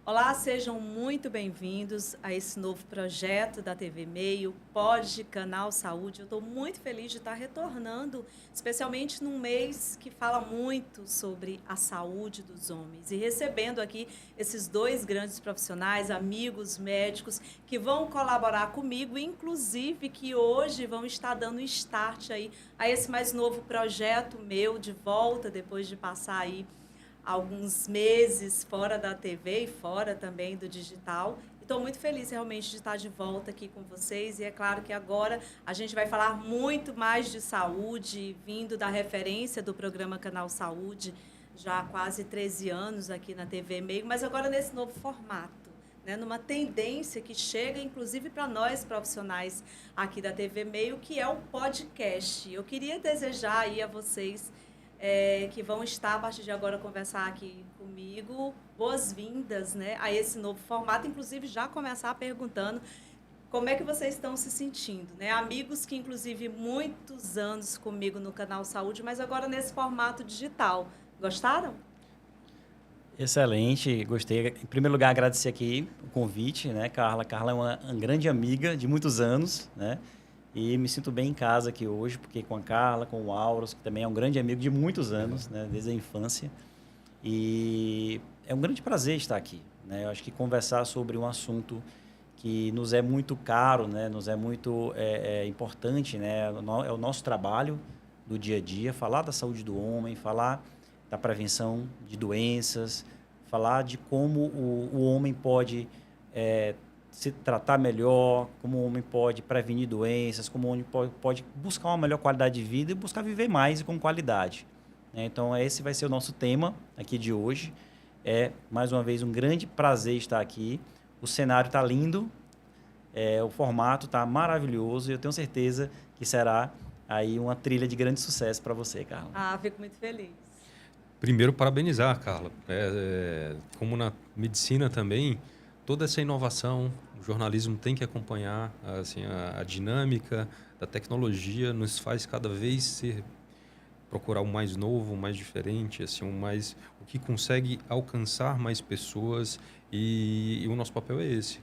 Olá, sejam muito bem-vindos a esse novo projeto da TV Meio, Pod Canal Saúde. Eu estou muito feliz de estar retornando, especialmente num mês que fala muito sobre a saúde dos homens. E recebendo aqui esses dois grandes profissionais, amigos médicos, que vão colaborar comigo, inclusive que hoje vão estar dando start aí a esse mais novo projeto meu, de volta, depois de passar aí alguns meses fora da TV e fora também do digital. Estou muito feliz realmente de estar de volta aqui com vocês e é claro que agora a gente vai falar muito mais de saúde, vindo da referência do programa Canal Saúde, já há quase 13 anos aqui na TV Meio, mas agora nesse novo formato, né, numa tendência que chega inclusive para nós profissionais aqui da TV Meio, que é o podcast. Eu queria desejar aí a vocês que vão estar, a partir de agora, conversar aqui comigo. Boas-vindas, né, a esse novo formato. Inclusive, já começar perguntando como é que vocês estão se sentindo, né? Amigos que, inclusive, muitos anos comigo no Canal Saúde, mas agora nesse formato digital. Gostaram? Excelente, gostei. Em primeiro lugar, agradecer aqui o convite, né, Carla? Carla é uma grande amiga de muitos anos, né? E me sinto bem em casa aqui hoje, porque com a Carla, com o Auros, que também é um grande amigo de muitos anos, né, desde a infância. E é um grande prazer estar aqui, né? Eu acho que conversar sobre um assunto que nos é muito caro, né, nos é muito importante, né? É o nosso trabalho do dia a dia, falar da saúde do homem, falar da prevenção de doenças, falar de como o homem pode se tratar melhor, como o homem pode prevenir doenças, como o homem pode buscar uma melhor qualidade de vida e buscar viver mais e com qualidade, né? Então, esse vai ser o nosso tema aqui de hoje. É, mais uma vez, um grande prazer estar aqui. O cenário está lindo, o formato está maravilhoso e eu tenho certeza que será aí uma trilha de grande sucesso para você, Carla. Ah, fico muito feliz. Primeiro, parabenizar, Carla. Como na medicina também, toda essa inovação, o jornalismo tem que acompanhar assim, a dinâmica da tecnologia, nos faz cada vez procurar o mais novo, o mais diferente, assim, o que consegue alcançar mais pessoas e o nosso papel é esse,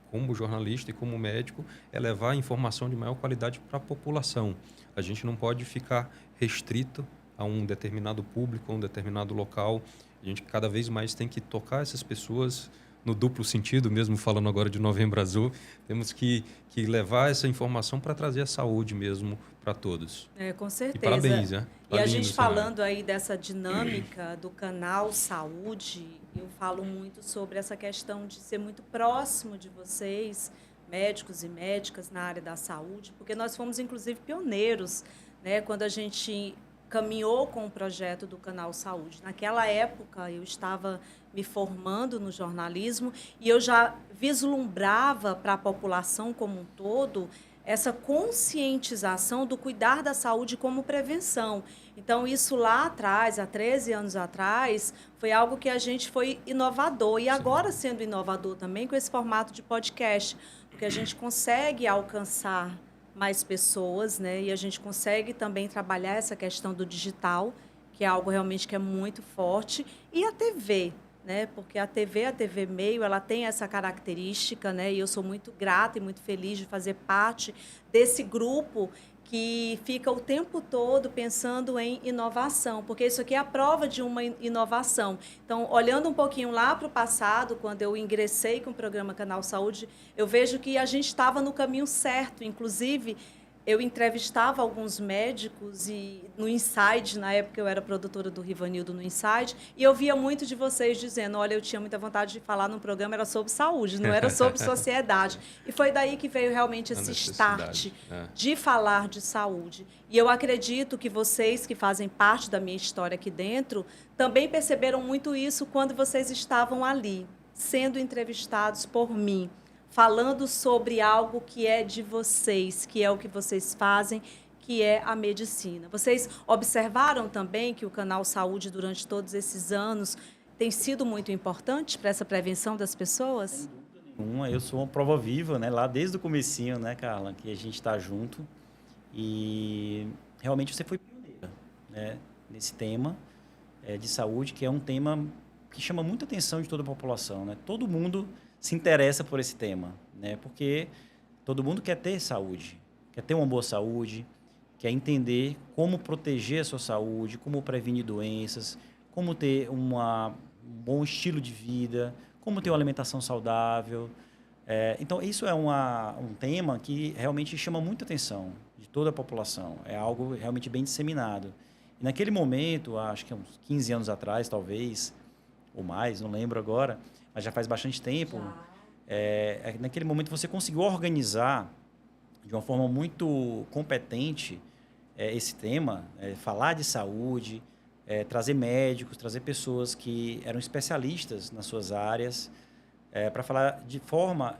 como jornalista e como médico, é levar a informação de maior qualidade para a população. A gente não pode ficar restrito a um determinado público, a um determinado local. A gente cada vez mais tem que tocar essas pessoas no duplo sentido, mesmo falando agora de Novembro Azul. Temos que levar essa informação para trazer a saúde mesmo para todos. Com certeza. E parabéns, né? E a gente falando aí dessa dinâmica do Canal Saúde, eu falo muito sobre essa questão de ser muito próximo de vocês, médicos e médicas na área da saúde, porque nós fomos, inclusive, pioneiros, né, quando a gente caminhou com o projeto do Canal Saúde. Naquela época, eu estava me formando no jornalismo e eu já vislumbrava para a população como um todo essa conscientização do cuidar da saúde como prevenção. Então, isso lá atrás, há 13 anos atrás, foi algo que a gente foi inovador. E agora, sendo inovador também com esse formato de podcast, porque a gente consegue alcançar mais pessoas, né? E a gente consegue também trabalhar essa questão do digital, que é algo realmente que é muito forte, e a TV, né? Porque a TV Meio, ela tem essa característica, né? E eu sou muito grata e muito feliz de fazer parte desse grupo que fica o tempo todo pensando em inovação, porque isso aqui é a prova de uma inovação. Então, olhando um pouquinho lá para o passado, quando eu ingressei com o programa Canal Saúde, eu vejo que a gente estava no caminho certo. Inclusive, eu entrevistava alguns médicos e no Inside, na época eu era produtora do Rivanildo no Inside, e eu via muito de vocês dizendo, olha, eu tinha muita vontade de falar num programa, era sobre saúde, não era sobre sociedade. E foi daí que veio realmente esse start de falar de saúde. E eu acredito que vocês que fazem parte da minha história aqui dentro, também perceberam muito isso quando vocês estavam ali, sendo entrevistados por mim, falando sobre algo que é de vocês, que é o que vocês fazem, que é a medicina. Vocês observaram também que o Canal Saúde, durante todos esses anos, tem sido muito importante para essa prevenção das pessoas? Sem dúvida nenhuma. Eu sou uma prova viva, né? Lá desde o comecinho, né, Carla, que a gente está junto. E realmente você foi pioneira, né, nesse tema de saúde, que é um tema que chama muita atenção de toda a população, né? Todo mundo se interessa por esse tema, né? Porque todo mundo quer ter saúde, quer ter uma boa saúde, quer entender como proteger a sua saúde, como prevenir doenças, como ter um bom estilo de vida, como ter uma alimentação saudável. Então, isso é um tema que realmente chama muita atenção de toda a população. É algo realmente bem disseminado. E naquele momento, acho que uns 15 anos atrás, talvez, ou mais, não lembro agora, mas já faz bastante tempo, naquele momento você conseguiu organizar de uma forma muito competente esse tema, falar de saúde, trazer médicos, trazer pessoas que eram especialistas nas suas áreas, para falar de forma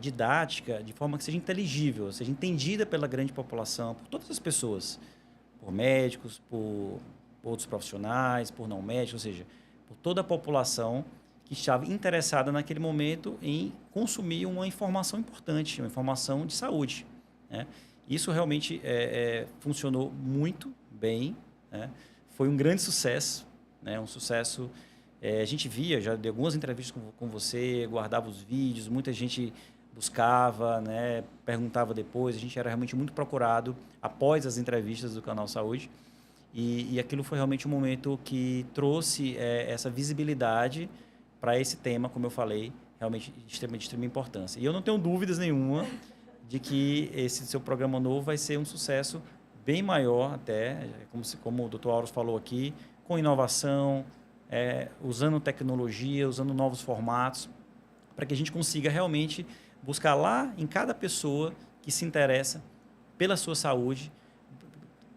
didática, de forma que seja inteligível, seja entendida pela grande população, por todas as pessoas, por médicos, por outros profissionais, por não médicos, ou seja, por toda a população que estava interessada naquele momento em consumir uma informação importante, uma informação de saúde, né? Isso realmente funcionou muito bem, né? Foi um grande sucesso, né? Um sucesso. A gente via, já de algumas entrevistas com você, guardava os vídeos, muita gente buscava, né? Perguntava depois, a gente era realmente muito procurado após as entrevistas do Canal Saúde. E aquilo foi realmente um momento que trouxe essa visibilidade para esse tema, como eu falei, realmente de extrema importância. E eu não tenho dúvidas nenhuma de que esse seu programa novo vai ser um sucesso bem maior até, como o Dr. Auros falou aqui, com inovação, usando tecnologia, usando novos formatos, para que a gente consiga realmente buscar lá em cada pessoa que se interessa pela sua saúde,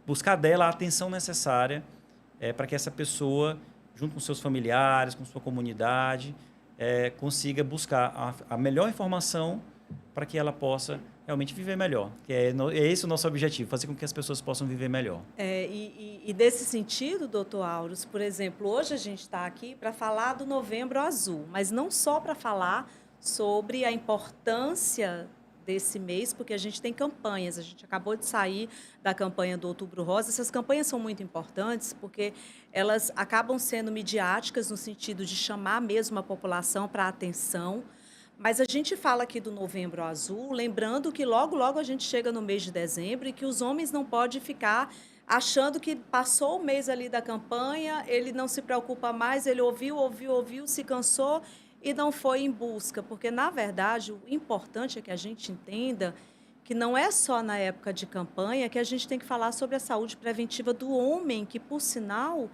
buscar dela a atenção necessária para que essa pessoa, junto com seus familiares, com sua comunidade, consiga buscar a melhor informação para que ela possa realmente viver melhor. Que é esse o nosso objetivo, fazer com que as pessoas possam viver melhor. E desse sentido, doutor Auros, por exemplo, hoje a gente está aqui para falar do Novembro Azul, mas não só para falar sobre a importância desse mês, porque a gente tem campanhas. A gente acabou de sair da campanha do Outubro Rosa. Essas campanhas são muito importantes porque elas acabam sendo midiáticas no sentido de chamar mesmo a população para a atenção. Mas a gente fala aqui do Novembro Azul, lembrando que logo, logo a gente chega no mês de dezembro e que os homens não podem ficar achando que passou o mês ali da campanha, ele não se preocupa mais, ele ouviu, se cansou e não foi em busca. Porque, na verdade, o importante é que a gente entenda que não é só na época de campanha que a gente tem que falar sobre a saúde preventiva do homem, que, por sinal,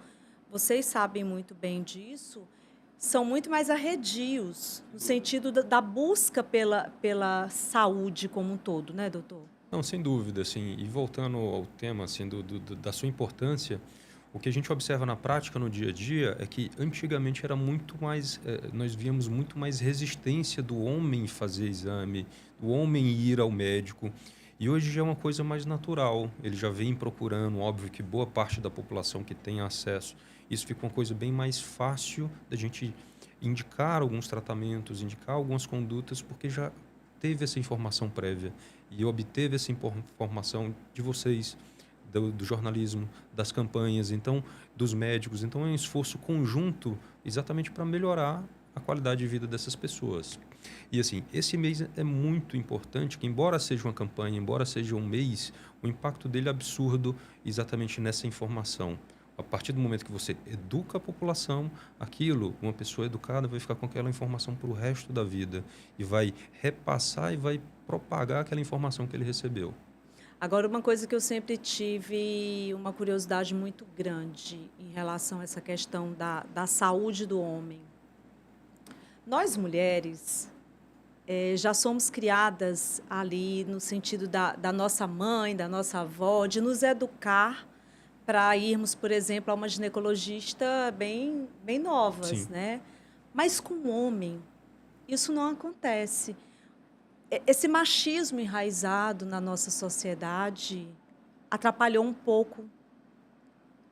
vocês sabem muito bem disso, são muito mais arredios, no sentido da busca pela saúde como um todo, né, doutor? Não, sem dúvida, assim, e voltando ao tema, assim, da sua importância, o que a gente observa na prática, no dia a dia, é que antigamente era muito mais, nós víamos muito mais resistência do homem fazer exame, do homem ir ao médico, e hoje já é uma coisa mais natural, ele já vem procurando, óbvio que boa parte da população que tem acesso, isso fica uma coisa bem mais fácil da gente indicar alguns tratamentos, indicar algumas condutas, porque já teve essa informação prévia e obteve essa informação de vocês, do jornalismo, das campanhas, então dos médicos. Então é um esforço conjunto exatamente para melhorar a qualidade de vida dessas pessoas. E assim, esse mês é muito importante, que embora seja uma campanha, embora seja um mês, o impacto dele é absurdo exatamente nessa informação. A partir do momento que você educa a população, uma pessoa educada vai ficar com aquela informação para o resto da vida e vai repassar e vai propagar aquela informação que ele recebeu. Agora, uma coisa que eu sempre tive uma curiosidade muito grande em relação a essa questão da saúde do homem. Nós, mulheres, já somos criadas ali no sentido da nossa mãe, da nossa avó, de nos educar para irmos, por exemplo, a uma ginecologista bem novas, Sim. né? Mas com o homem, isso não acontece. Esse machismo enraizado na nossa sociedade atrapalhou um pouco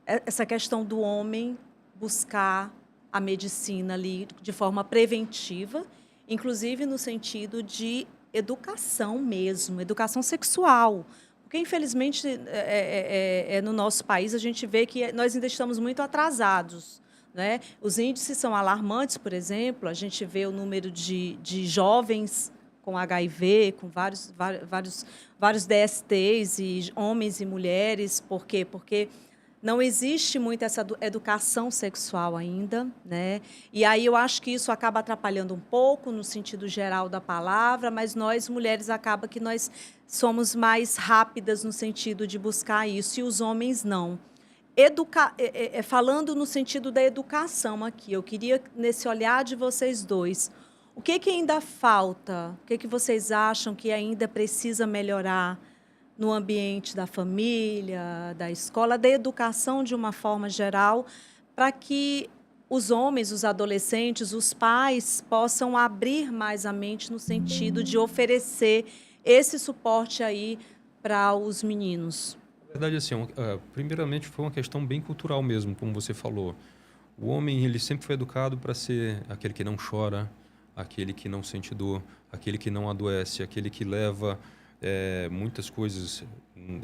essa questão do homem buscar a medicina ali de forma preventiva, inclusive no sentido de educação mesmo, educação sexual. Porque, infelizmente, no nosso país, a gente vê que nós ainda estamos muito atrasados né? Os índices são alarmantes, por exemplo, a gente vê o número de jovens com HIV, com vários DSTs, e homens e mulheres. Por quê? Porque não existe muito essa educação sexual ainda, né? E aí eu acho que isso acaba atrapalhando um pouco no sentido geral da palavra, mas nós, mulheres, acaba que nós somos mais rápidas no sentido de buscar isso, e os homens não. Falando no sentido da educação aqui, eu queria, nesse olhar de vocês dois, o que ainda falta? O que vocês acham que ainda precisa melhorar no ambiente da família, da escola, da educação de uma forma geral, para que os homens, os adolescentes, os pais possam abrir mais a mente no sentido de oferecer esse suporte aí para os meninos? Na verdade, assim, primeiramente foi uma questão bem cultural mesmo, como você falou. O homem, ele sempre foi educado para ser aquele que não chora, aquele que não sente dor, aquele que não adoece, aquele que leva muitas coisas,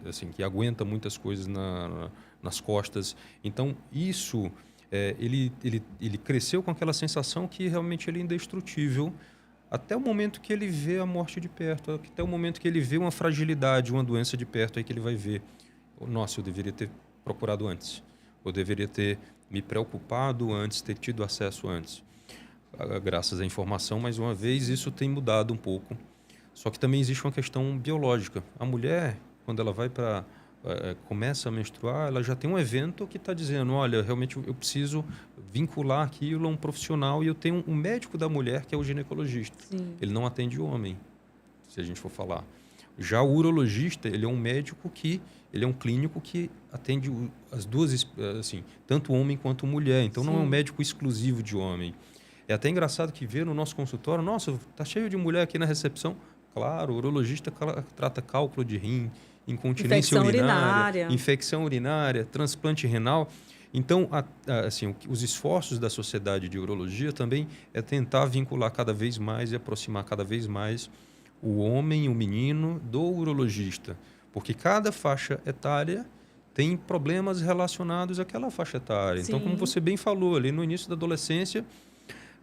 assim, que aguenta muitas coisas nas costas. Então, isso, ele cresceu com aquela sensação que realmente ele é indestrutível, até o momento que ele vê a morte de perto, até o momento que ele vê uma fragilidade, uma doença de perto, aí que ele vai ver, nossa, eu deveria ter procurado antes, eu deveria ter me preocupado antes, ter tido acesso antes. Graças à informação, mais uma vez, isso tem mudado um pouco. Só que também existe uma questão biológica. A mulher, quando ela vai começa a menstruar, ela já tem um evento que está dizendo, olha, realmente eu preciso vincular aquilo a um profissional, e eu tenho um médico da mulher que é o ginecologista. Sim. Ele não atende o homem, se a gente for falar. Já o urologista, ele é um médico ele é um clínico que atende as duas, assim, tanto homem quanto mulher. Então, Sim. não é um médico exclusivo de homem. É até engraçado que vê no nosso consultório, nossa, tá cheio de mulher aqui na recepção. Claro, o urologista trata cálculo de rim, incontinência urinária, infecção urinária, transplante renal. Então, assim, os esforços da Sociedade de Urologia também é tentar vincular cada vez mais e aproximar cada vez mais o homem, o menino, do urologista. Porque cada faixa etária tem problemas relacionados àquela faixa etária. Sim. Então, como você bem falou, ali no início da adolescência,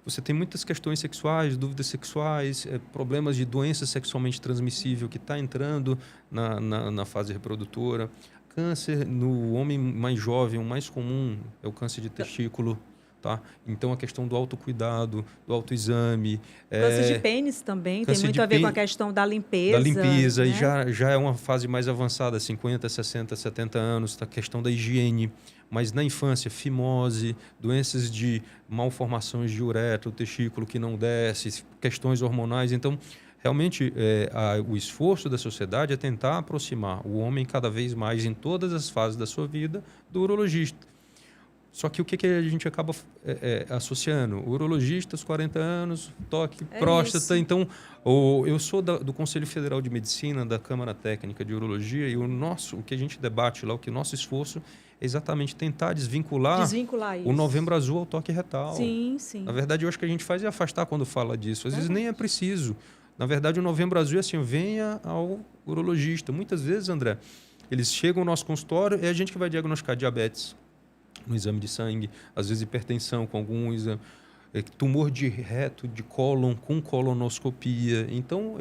você tem muitas questões sexuais, dúvidas sexuais, problemas de doença sexualmente transmissível que está entrando na fase reprodutora. Câncer no homem mais jovem, o mais comum é o câncer de testículo. Tá? Então, a questão do autocuidado, do autoexame. Câncer de pênis também tem muito a ver com a questão da limpeza. Da limpeza, né? E já é uma fase mais avançada, 50, 60, 70 anos, a questão da higiene. Mas na infância, fimose, doenças de malformações de uretra, o testículo que não desce, questões hormonais. Então, realmente, o esforço da sociedade é tentar aproximar o homem cada vez mais em todas as fases da sua vida do urologista. Só que o que a gente acaba associando? O urologista, os 40 anos, toque, próstata. Isso. Então, eu sou do Conselho Federal de Medicina, da Câmara Técnica de Urologia, e o que a gente debate lá, o nosso esforço é exatamente tentar desvincular isso. O Novembro Azul ao toque retal. Sim, sim. Na verdade, eu acho que a gente faz afastar quando fala disso. Às vezes nem é preciso. Na verdade, o Novembro Azul é assim, venha ao urologista. Muitas vezes, André, eles chegam ao nosso consultório e é a gente que vai diagnosticar diabetes no exame de sangue, às vezes hipertensão com algum exame, tumor de reto, de cólon, com colonoscopia. Então,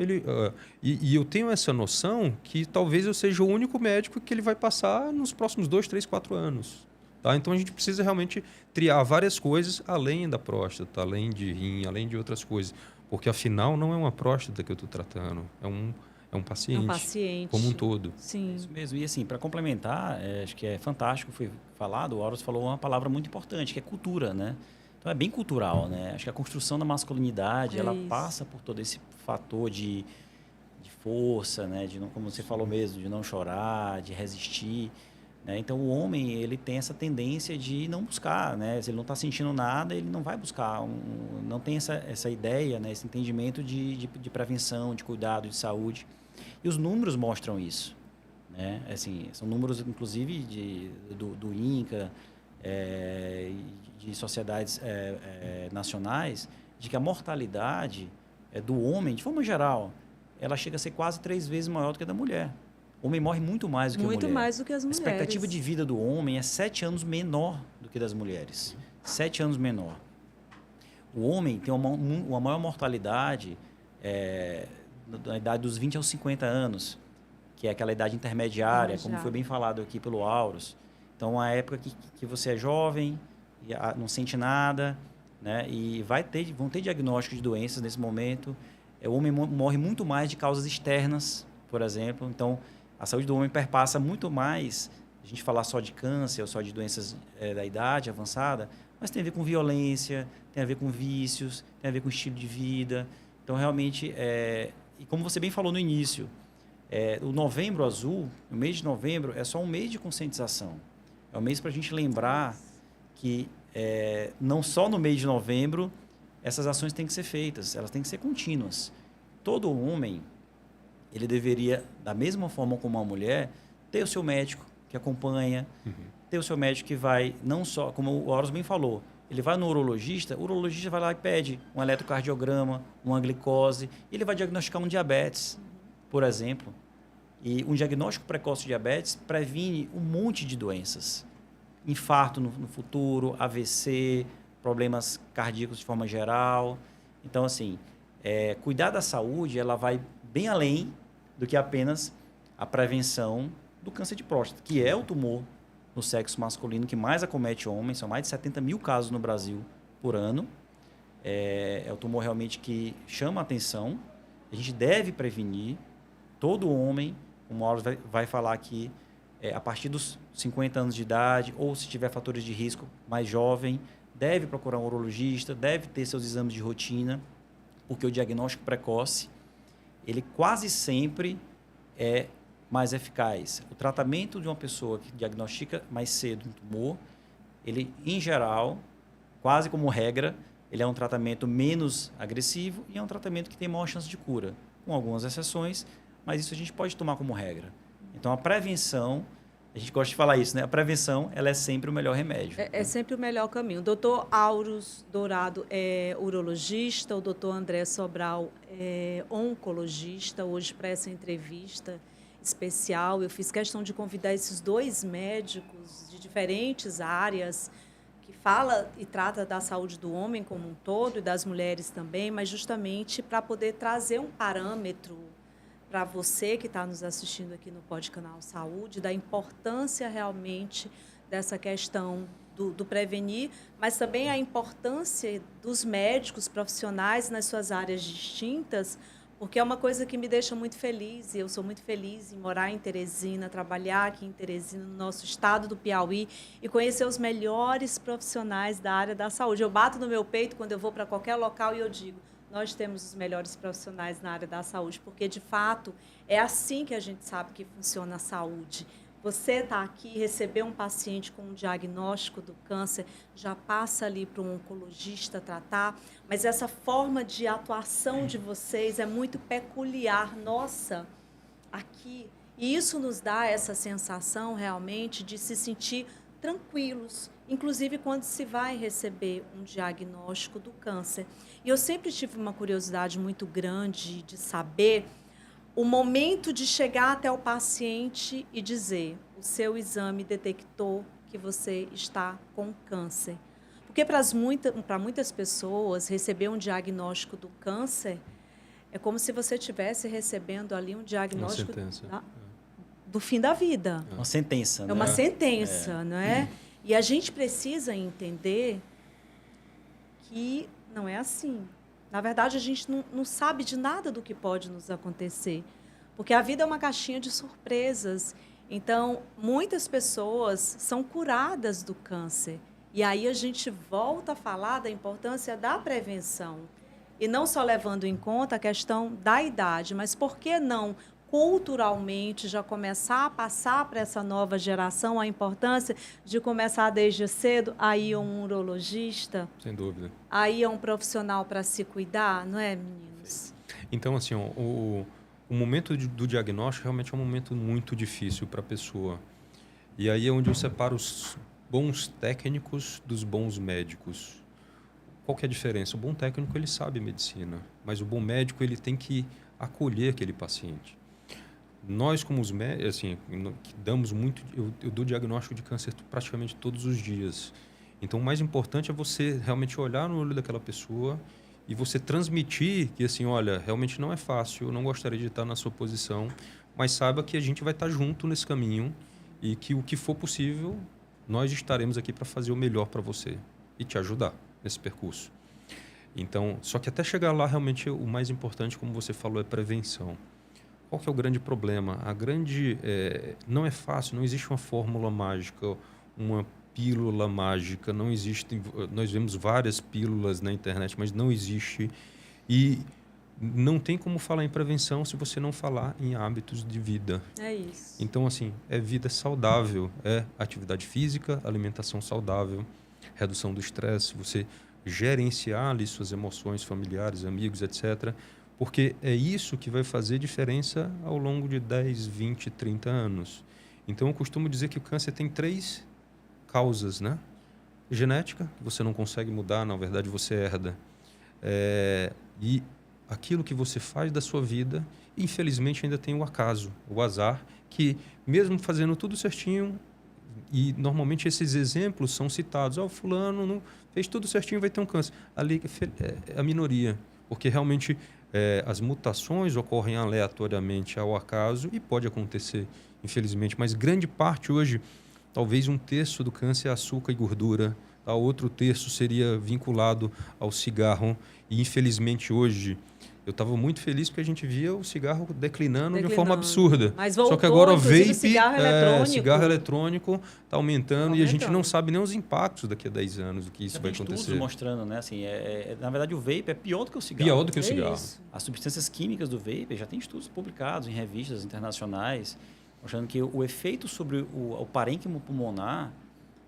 e eu tenho essa noção que talvez eu seja o único médico que ele vai passar nos próximos 2, 3, 4 anos. Tá? Então, a gente precisa realmente triar várias coisas além da próstata, além de rim, além de outras coisas. Porque, afinal, não é uma próstata que eu estou tratando, é um paciente, como um todo. Sim. Isso mesmo. E assim, para complementar, acho que é fantástico, foi falado, o Horus falou uma palavra muito importante, que é cultura, né? Então é bem cultural, né? Acho que a construção da masculinidade, ela passa por todo esse fator de força, né? De não, como você falou mesmo, de não chorar, de resistir, né? Então o homem, ele tem essa tendência de não buscar, né? Se ele não está sentindo nada, ele não vai buscar, não tem essa ideia, né? Esse entendimento de prevenção, de cuidado, de saúde. E os números mostram isso, né? Assim, são números, inclusive, do INCA, de sociedades nacionais, de que a mortalidade do homem, de forma geral, ela chega a ser quase 3 vezes maior do que a da mulher. O homem morre muito mais do que a mulher. Muito mais do que as mulheres. A expectativa de vida do homem é 7 anos menor do que das mulheres. 7 anos menor. O homem tem uma maior mortalidade na idade dos 20 aos 50 anos, que é aquela idade intermediária, como foi bem falado aqui pelo Auros. Então, a época que você é jovem, e não sente nada, né? E vão ter diagnóstico de doenças nesse momento. O homem morre muito mais de causas externas, por exemplo. Então, a saúde do homem perpassa muito mais, a gente falar só de câncer ou só de doenças da idade avançada, mas tem a ver com violência, tem a ver com vícios, tem a ver com estilo de vida. Então, realmente, e como você bem falou no início, o Novembro Azul, o mês de novembro, é só um mês de conscientização. É um mês para a gente lembrar que não só no mês de novembro essas ações têm que ser feitas, elas têm que ser contínuas. Todo homem, ele deveria, da mesma forma como uma mulher, ter o seu médico que acompanha, ter o seu médico que vai, não só, como o Horus bem falou, ele vai no urologista, o urologista vai lá e pede um eletrocardiograma, uma glicose, e ele vai diagnosticar um diabetes, por exemplo. E um diagnóstico precoce de diabetes previne um monte de doenças. Infarto no futuro, AVC, problemas cardíacos de forma geral. Então, assim, cuidar da saúde, ela vai bem além do que apenas a prevenção do câncer de próstata, que é o tumor no sexo masculino que mais acomete homens. São mais de 70 mil casos no Brasil por ano. É o tumor realmente que chama a atenção. A gente deve prevenir. Todo homem, como o Auros vai falar aqui, a partir dos 50 anos de idade, ou se tiver fatores de risco mais jovem, deve procurar um urologista, deve ter seus exames de rotina, porque o diagnóstico precoce, ele quase sempre é mais eficaz. O tratamento de uma pessoa que diagnostica mais cedo um tumor, ele, em geral, quase como regra, ele é um tratamento menos agressivo e é um tratamento que tem maior chance de cura, com algumas exceções, mas isso a gente pode tomar como regra. Então, a prevenção, a gente gosta de falar isso, né? A prevenção, ela é sempre o melhor remédio. É sempre o melhor caminho. O doutor Auros Dourado é urologista, o doutor André Sobral é oncologista. Hoje, para essa entrevista especial, eu fiz questão de convidar esses dois médicos de diferentes áreas, que fala e trata da saúde do homem como um todo e das mulheres também, mas justamente para poder trazer um parâmetro para você que está nos assistindo aqui no Podcanal Saúde, da importância realmente dessa questão do prevenir, mas também a importância dos médicos profissionais nas suas áreas distintas, porque é uma coisa que me deixa muito feliz, e eu sou muito feliz em morar em Teresina, trabalhar aqui em Teresina, no nosso estado do Piauí, e conhecer os melhores profissionais da área da saúde. Eu bato no meu peito quando eu vou para qualquer local e eu digo, nós temos os melhores profissionais na área da saúde, porque, de fato, é assim que a gente sabe que funciona a saúde. Você está aqui, receber um paciente com um diagnóstico do câncer, já passa ali para um oncologista tratar, mas essa forma de atuação de vocês é muito peculiar, nossa, aqui. E isso nos dá essa sensação, realmente, de se sentir tranquilos, inclusive quando se vai receber um diagnóstico do câncer. E eu sempre tive uma curiosidade muito grande de saber o momento de chegar até o paciente e dizer, o seu exame detectou que você está com câncer. Porque para muitas pessoas, receber um diagnóstico do câncer é como se você estivesse recebendo ali um diagnóstico do fim da vida. Uma sentença, né? É uma sentença, não é? E a gente precisa entender que não é assim. Na verdade, a gente não sabe de nada do que pode nos acontecer, porque a vida é uma caixinha de surpresas. Então, muitas pessoas são curadas do câncer. E aí a gente volta a falar da importância da prevenção. E não só levando em conta a questão da idade, mas por que não culturalmente já começar a passar para essa nova geração a importância de começar desde cedo a ir a um urologista? Sem dúvida. A ir a um profissional para se cuidar, não é, meninos? Então, assim, o momento do diagnóstico realmente é um momento muito difícil para a pessoa. E aí é onde eu separo os bons técnicos dos bons médicos. Qual que é a diferença? O bom técnico, ele sabe medicina, mas o bom médico, ele tem que acolher aquele paciente. Nós, como os médicos, assim, que damos muito... Eu dou diagnóstico de câncer praticamente todos os dias. Então, o mais importante é você realmente olhar no olho daquela pessoa e você transmitir que, assim, olha, realmente não é fácil, eu não gostaria de estar na sua posição, mas saiba que a gente vai estar junto nesse caminho e que o que for possível, nós estaremos aqui para fazer o melhor para você e te ajudar nesse percurso. Então, só que até chegar lá, realmente, o mais importante, como você falou, é prevenção. Qual que é o grande problema? Não é fácil, não existe uma fórmula mágica, uma pílula mágica, não existe. Nós vemos várias pílulas na internet, mas não existe. E não tem como falar em prevenção se você não falar em hábitos de vida. É isso. Então, assim, é vida saudável, é atividade física, alimentação saudável, redução do estresse, você gerenciar ali suas emoções familiares, amigos, etc., porque é isso que vai fazer diferença ao longo de 10, 20, 30 anos. Então, eu costumo dizer que o câncer tem 3 causas, né? Genética, que você não consegue mudar, na verdade você herda. E aquilo que você faz da sua vida, infelizmente ainda tem o acaso, o azar, que mesmo fazendo tudo certinho, e normalmente esses exemplos são citados, o fulano não fez tudo certinho, vai ter um câncer. Ali é a minoria, porque realmente as mutações ocorrem aleatoriamente ao acaso e pode acontecer, infelizmente, mas grande parte hoje, talvez 1/3 do câncer é açúcar e gordura, outro terço seria vinculado ao cigarro e infelizmente hoje eu estava muito feliz porque a gente via o cigarro declinando de uma forma absurda. Mas voltou, só que agora o vape, cigarro eletrônico está aumentando e a gente não sabe nem os impactos daqui a 10 anos do que isso vai acontecer. Estudos mostrando, né? Assim, na verdade, o vape é pior do que o cigarro. Pior do que o cigarro. Isso. As substâncias químicas do vape já tem estudos publicados em revistas internacionais mostrando que o efeito sobre o parênquima pulmonar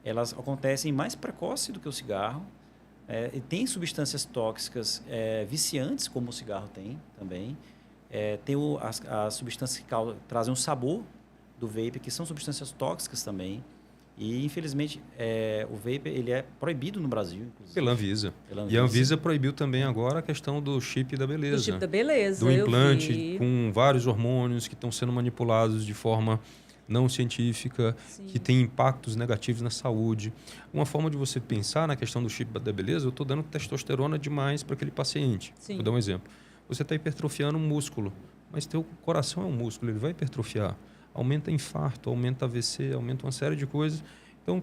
elas acontecem mais precoce do que o cigarro. E tem substâncias tóxicas viciantes, como o cigarro tem também. Tem as substâncias que trazem o sabor do vape, que são substâncias tóxicas também. E, infelizmente, o vape ele é proibido no Brasil, inclusive. Pela Anvisa. E a Anvisa proibiu também agora a questão do chip da beleza. Do chip da beleza, do implante com vários hormônios que estão sendo manipulados de forma não científica, Sim. que tem impactos negativos na saúde. Uma forma de você pensar na questão do chip da beleza, eu estou dando testosterona demais para aquele paciente. Sim. Vou dar um exemplo. Você está hipertrofiando um músculo, mas teu coração é um músculo, ele vai hipertrofiar. Aumenta infarto, aumenta AVC, aumenta uma série de coisas. Então,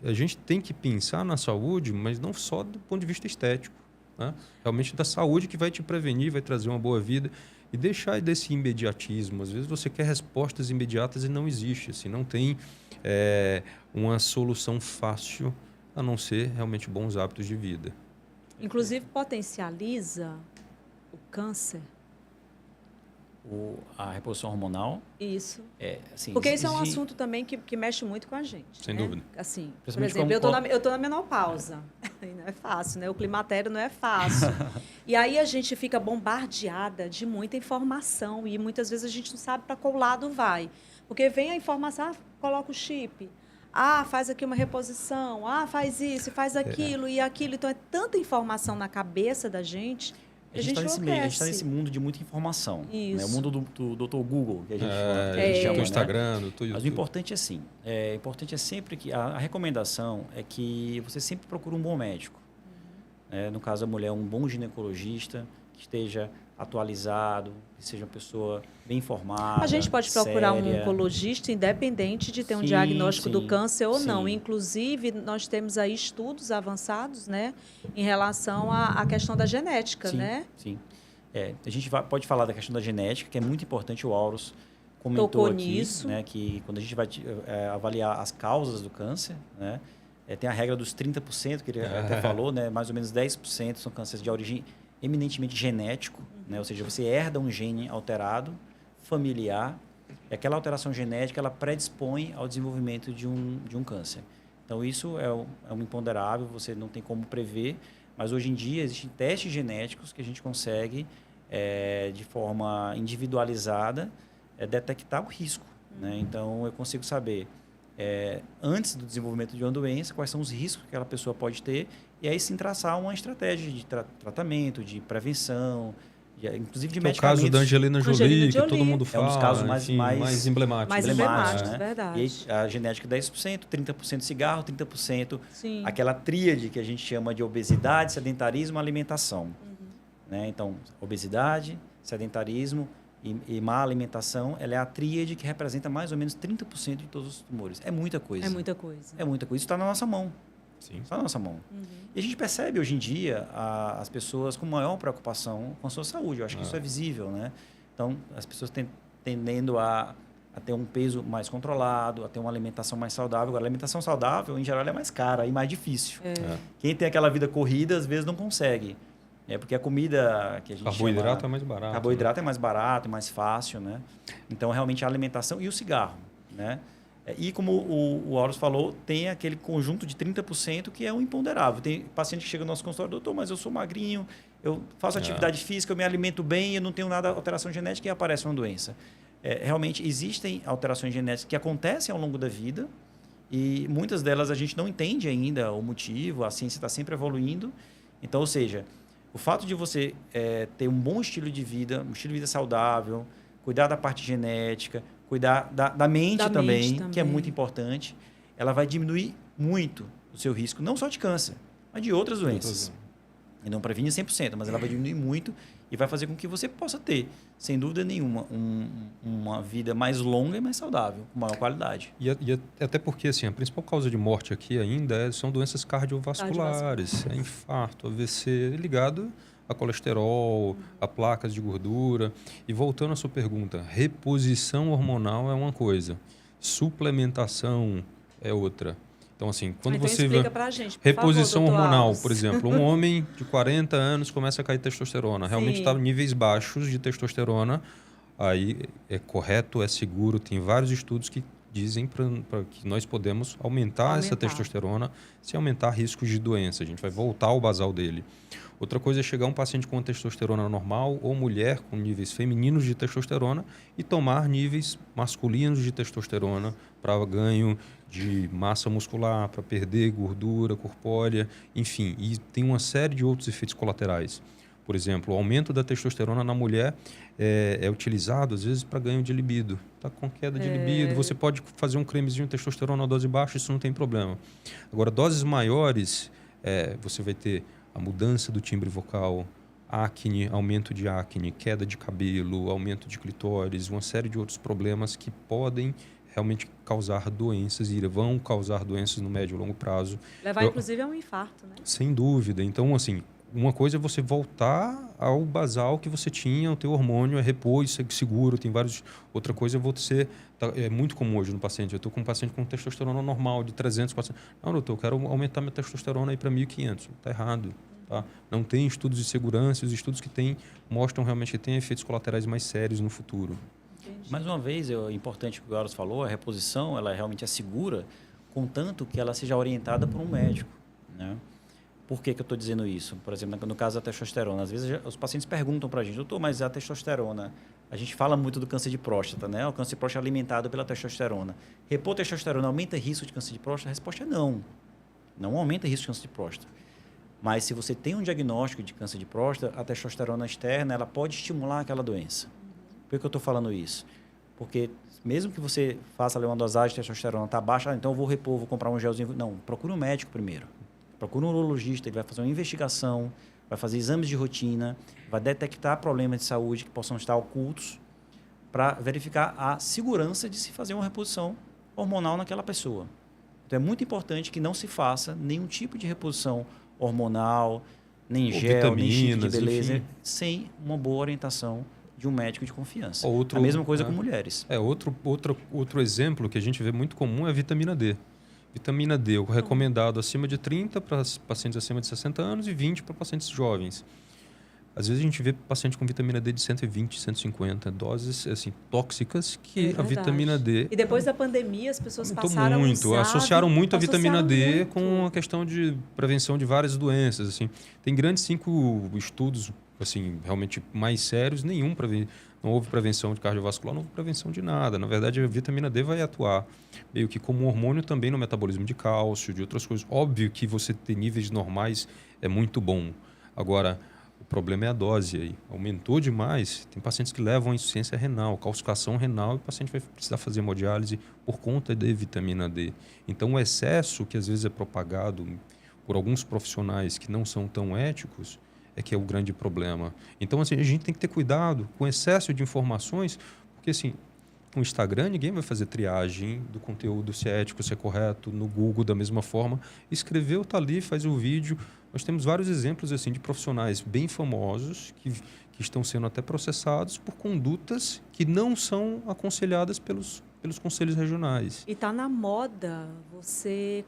a gente tem que pensar na saúde, mas não só do ponto de vista estético. Né? Realmente da saúde que vai te prevenir, vai trazer uma boa vida. E deixar desse imediatismo. Às vezes você quer respostas imediatas e não existe. Assim, não tem uma solução fácil, a não ser realmente bons hábitos de vida. Inclusive, potencializa o câncer. A reposição hormonal. Isso. Assim, porque isso é um assunto também que mexe muito com a gente. Sem né? dúvida. Assim, por exemplo, eu tô na menopausa. Não é fácil, né? O climatério não é fácil. E aí a gente fica bombardeada de muita informação e muitas vezes a gente não sabe para qual lado vai. Porque vem a informação, coloca o chip, faz aqui uma reposição, faz isso, faz aquilo e aquilo. Então, é tanta informação na cabeça da gente... A gente está nesse mundo de muita informação. Né? O mundo do Dr. Google, que a gente chama. Do Instagram, do YouTube. Mas o importante é assim. Importante é sempre que... A recomendação é que você sempre procure um bom médico. No caso da mulher, um bom ginecologista, que esteja atualizado, que seja uma pessoa bem informada. A gente pode procurar um oncologista independente de ter um diagnóstico do câncer ou não. Inclusive, nós temos aí estudos avançados, né, em relação à questão da genética, né? Sim. A gente pode falar da questão da genética, que é muito importante. O Auros comentou aqui, nisso. Né, que quando a gente vai avaliar as causas do câncer, né, tem a regra dos 30%, que ele até falou, né, mais ou menos 10% são cânceres de origem eminentemente genético, né? Ou seja, você herda um gene alterado, familiar, e aquela alteração genética ela predispõe ao desenvolvimento de um câncer. Então, isso é um imponderável, você não tem como prever, mas hoje em dia existem testes genéticos que a gente consegue, de forma individualizada, detectar o risco. Né? Então, eu consigo saber, antes do desenvolvimento de uma doença, quais são os riscos que aquela pessoa pode ter, e aí sim traçar uma estratégia de tratamento, de prevenção, inclusive de Que é o medicamentos. caso da Angelina Jolie, que todo mundo É fala. um dos casos mais emblemáticos. Mais emblemáticos, né? Verdade. E a genética 10%, 30% cigarro, 30% Sim. aquela tríade que a gente chama de obesidade, sedentarismo, alimentação. Né? Então, obesidade, sedentarismo e má alimentação, ela é a tríade que representa mais ou menos 30% de todos os tumores. É muita coisa. É muita coisa. É muita coisa. Isso está na nossa mão. Sim. Está na nossa mão. E a gente percebe hoje em dia as pessoas com maior preocupação com a sua saúde. Eu acho que isso é visível, né? Então, as pessoas tendendo a ter um peso mais controlado, a ter uma alimentação mais saudável. Agora, a alimentação saudável, em geral, é mais cara e mais difícil. Quem tem aquela vida corrida, às vezes, não consegue. Porque a comida que a gente Carboidrato chama, é mais barato. Carboidrato é mais barato, é mais fácil, né? Então, realmente, a alimentação e o cigarro, né? E como o Auros falou, tem aquele conjunto de 30% que é o imponderável. Tem paciente que chega no nosso consultório, doutor, mas eu sou magrinho, eu faço atividade física, eu me alimento bem, eu não tenho nada alteração genética e aparece uma doença. Realmente, existem alterações genéticas que acontecem ao longo da vida e muitas delas a gente não entende ainda o motivo, a ciência está sempre evoluindo. Então, ou seja, o fato de você ter um bom estilo de vida, um estilo de vida saudável, cuidar da parte genética, cuidar da mente também, que é muito importante, ela vai diminuir muito o seu risco, não só de câncer, mas de outras doenças. E não previne 100%, mas ela vai diminuir muito e vai fazer com que você possa ter, sem dúvida nenhuma, uma vida mais longa e mais saudável, com maior qualidade. E até porque assim, a principal causa de morte aqui ainda são doenças cardiovasculares. É infarto, AVC, ligado a colesterol, a placas de gordura. E voltando à sua pergunta, reposição hormonal é uma coisa, suplementação é outra. Então, assim, quando você explica pra gente, por reposição favor, hormonal, Alves. por exemplo, um homem de 40 anos começa a cair testosterona, realmente está em níveis baixos de testosterona, aí é correto, é seguro, tem vários estudos que dizem para que nós podemos aumentar essa testosterona sem aumentar riscos de doença. A gente vai voltar ao basal dele. Outra coisa é chegar um paciente com testosterona normal ou mulher com níveis femininos de testosterona e tomar níveis masculinos de testosterona para ganho de massa muscular, para perder gordura corpórea, enfim. E tem uma série de outros efeitos colaterais. Por exemplo, o aumento da testosterona na mulher é utilizado, às vezes, para ganho de libido. Está com queda de libido, você pode fazer um cremezinho de testosterona a dose baixa, isso não tem problema. Agora, doses maiores, você vai ter a mudança do timbre vocal, acne, aumento de acne, queda de cabelo, aumento de clitóris, uma série de outros problemas que podem realmente causar doenças e vão causar doenças no médio e longo prazo. Levar, inclusive, a um infarto, né? Sem dúvida. Então, assim, uma coisa é você voltar ao basal que você tinha, o teu hormônio é repouso, é seguro, tem vários... Outra coisa é você... É muito comum hoje no paciente. Eu estou com um paciente com testosterona normal de 300, 400... Não, doutor, eu quero aumentar minha testosterona aí para 1.500. Está errado. Tá? Não tem estudos de segurança, os estudos que tem mostram realmente que tem efeitos colaterais mais sérios no futuro. Entendi. Mais uma vez, é importante o que o Auros falou, a reposição ela realmente é segura, contanto que ela seja orientada por um médico. Né? Por que eu estou dizendo isso? Por exemplo, no caso da testosterona, às vezes os pacientes perguntam para a gente, doutor, mas a testosterona, a gente fala muito do câncer de próstata, né? O câncer de próstata é alimentado pela testosterona. Repor testosterona aumenta risco de câncer de próstata? A resposta é não. Não aumenta risco de câncer de próstata. Mas se você tem um diagnóstico de câncer de próstata, a testosterona externa ela pode estimular aquela doença. Por que eu estou falando isso? Porque mesmo que você faça ali uma dosagem de testosterona, está baixa, então eu vou repor, vou comprar um gelzinho. Não, procure um médico primeiro. Procure um urologista, ele vai fazer uma investigação, vai fazer exames de rotina, vai detectar problemas de saúde que possam estar ocultos para verificar a segurança de se fazer uma reposição hormonal naquela pessoa. Então, é muito importante que não se faça nenhum tipo de reposição hormonal, nem gel, nem chip de beleza, enfim, sem uma boa orientação de um médico de confiança. A mesma coisa com mulheres. Outro exemplo que a gente vê muito comum é a vitamina D. Vitamina D, o recomendado acima de 30 para pacientes acima de 60 anos e 20 para pacientes jovens. Às vezes a gente vê paciente com vitamina D de 120, 150, doses assim, tóxicas que a vitamina D... E depois da pandemia as pessoas passaram a usar... Associaram muito a vitamina D com a questão de prevenção de várias doenças. Assim. Tem grandes 5 estudos assim, realmente mais sérios, não houve prevenção de cardiovascular, não houve prevenção de nada. Na verdade, a vitamina D vai atuar meio que como um hormônio também no metabolismo de cálcio, de outras coisas. Óbvio que você ter níveis normais é muito bom. Agora, o problema é a dose aí. Aumentou demais, tem pacientes que levam a insuficiência renal, calcificação renal, e o paciente vai precisar fazer hemodiálise por conta de vitamina D. Então, o excesso que às vezes é propagado por alguns profissionais que não são tão éticos é que é o grande problema. Então, assim, a gente tem que ter cuidado com o excesso de informações, porque, assim, no Instagram, ninguém vai fazer triagem do conteúdo, se é ético, se é correto. No Google, da mesma forma. Escreveu, está ali, faz o vídeo. Nós temos vários exemplos assim, de profissionais bem famosos que estão sendo até processados por condutas que não são aconselhadas pelos conselhos regionais. E está na moda você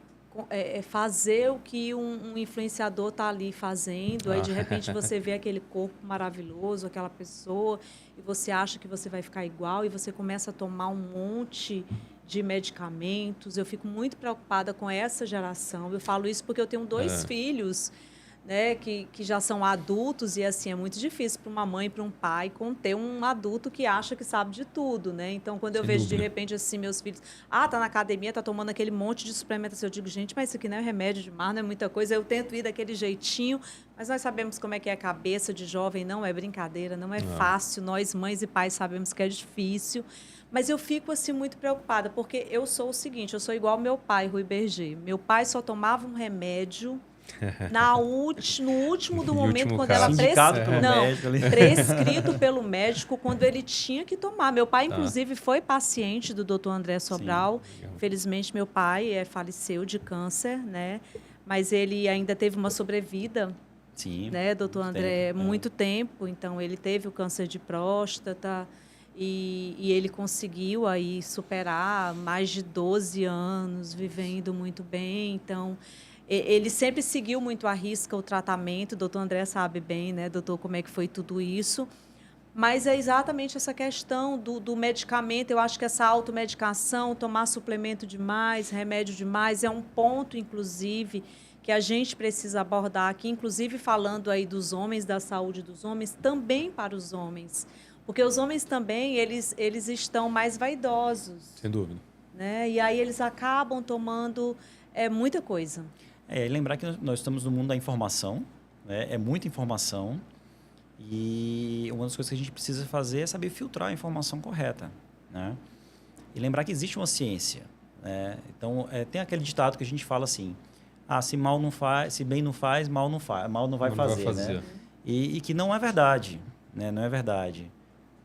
fazer o que um influenciador está ali fazendo, aí de repente você vê aquele corpo maravilhoso, aquela pessoa, e você acha que você vai ficar igual, e você começa a tomar um monte de medicamentos. Eu fico muito preocupada com essa geração. Eu falo isso porque eu tenho 2 filhos, né, que já são adultos, e assim é muito difícil para uma mãe e para um pai conter um adulto que acha que sabe de tudo, né? Então, quando eu vejo de repente assim meus filhos, tá na academia, tá tomando aquele monte de suplementação, eu digo, gente, mas isso aqui não é remédio demais, não é muita coisa. Eu tento ir daquele jeitinho, mas nós sabemos como é que é a cabeça de jovem, não é brincadeira, não é fácil. Nós, mães e pais, sabemos que é difícil. Mas eu fico assim muito preocupada, porque eu sou o seguinte, eu sou igual ao meu pai, Rui Berger. Meu pai só tomava um remédio no último do momento, quando ela prescrito pelo médico, quando ele tinha que tomar. Meu pai, inclusive, foi paciente do Dr. André Sobral. Infelizmente, meu pai faleceu de câncer, né? Mas ele ainda teve uma sobrevida, né, Dr. André, muito tempo. Então, ele teve o câncer de próstata e ele conseguiu aí superar mais de 12 anos, vivendo muito bem. Então, ele sempre seguiu muito à risca o tratamento. O doutor André sabe bem, né, doutor, como é que foi tudo isso. Mas é exatamente essa questão do medicamento. Eu acho que essa automedicação, tomar suplemento demais, remédio demais, é um ponto, inclusive, que a gente precisa abordar aqui, inclusive falando aí dos homens, da saúde dos homens, também para os homens. Porque os homens também, eles estão mais vaidosos. Sem dúvida. Né? E aí eles acabam tomando muita coisa. Lembrar que nós estamos no mundo da informação, né? É muita informação, e uma das coisas que a gente precisa fazer é saber filtrar a informação correta, né? E lembrar que existe uma ciência, né? Então, tem aquele ditado que a gente fala assim, se mal não faz, se bem não faz, mal não vai fazer, né? E que não é verdade, né? Não é verdade.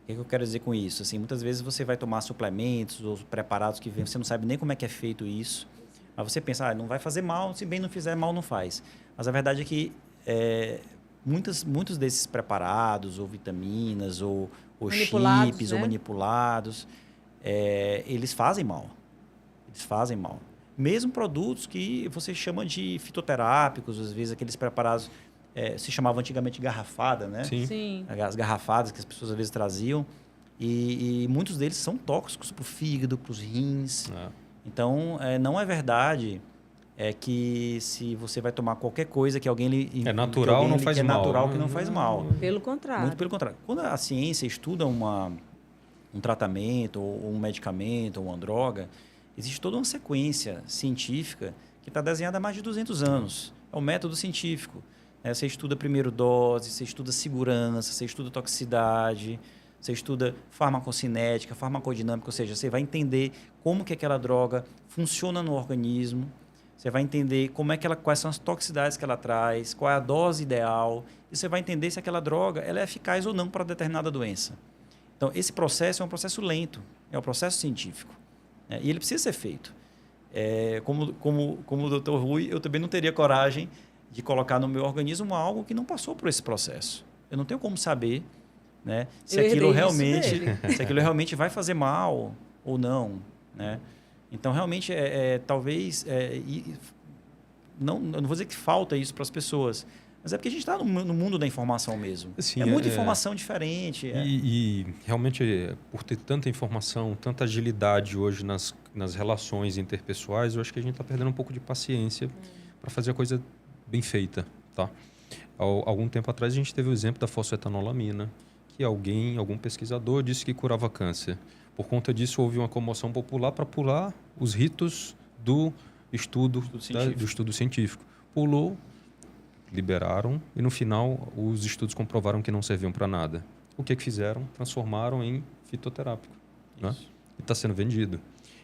O que eu quero dizer com isso? Assim, muitas vezes você vai tomar suplementos ou preparados que você não sabe nem como é que é feito isso. Mas você pensa, não vai fazer mal, se bem não fizer, mal não faz. Mas a verdade é que muitos desses preparados, ou vitaminas, ou chips, ou manipulados, eles fazem mal. Eles fazem mal. Mesmo produtos que você chama de fitoterápicos, às vezes aqueles preparados, se chamava antigamente garrafada, né? Sim. As garrafadas que as pessoas às vezes traziam. E muitos deles são tóxicos para o fígado, para os rins. Então, não é verdade que se você vai tomar qualquer coisa que alguém lhe... É natural, não faz mal. É natural que não faz mal. Pelo contrário. Muito pelo contrário. Quando a ciência estuda um tratamento, ou um medicamento, ou uma droga, existe toda uma sequência científica que está desenhada há mais de 200 anos. É o método científico. Você estuda primeiro dose, você estuda segurança, você estuda toxicidade... Você estuda farmacocinética, farmacodinâmica, ou seja, você vai entender como que aquela droga funciona no organismo, você vai entender quais são as toxicidades que ela traz, qual é a dose ideal, e você vai entender se aquela droga ela é eficaz ou não para determinada doença. Então, esse processo é um processo lento, é um processo científico, né? E ele precisa ser feito. Como o doutor Rui, eu também não teria coragem de colocar no meu organismo algo que não passou por esse processo. Eu não tenho como saber, né, se aquilo realmente vai fazer mal ou não, né? Então, realmente, talvez... eu não vou dizer que falta isso para as pessoas, mas é porque a gente está no mundo da informação mesmo. Sim, muita informação diferente. E realmente, por ter tanta informação, tanta agilidade hoje nas relações interpessoais, eu acho que a gente está perdendo um pouco de paciência para fazer a coisa bem feita, tá? Algum tempo atrás, a gente teve o exemplo da fosfetanolamina, que algum pesquisador disse que curava câncer. Por conta disso, houve uma comoção popular para pular os ritos do estudo científico. Pulou, liberaram e no final os estudos comprovaram que não serviam para nada. O que fizeram? Transformaram em fitoterápico, né? E está sendo vendido.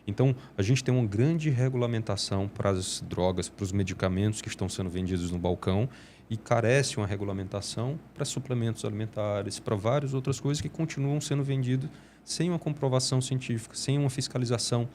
Então, a gente tem uma grande regulamentação para as drogas, para os medicamentos que estão sendo vendidos no balcão e carece uma regulamentação para suplementos alimentares, para várias outras coisas que continuam sendo vendidos sem uma comprovação científica, sem uma fiscalização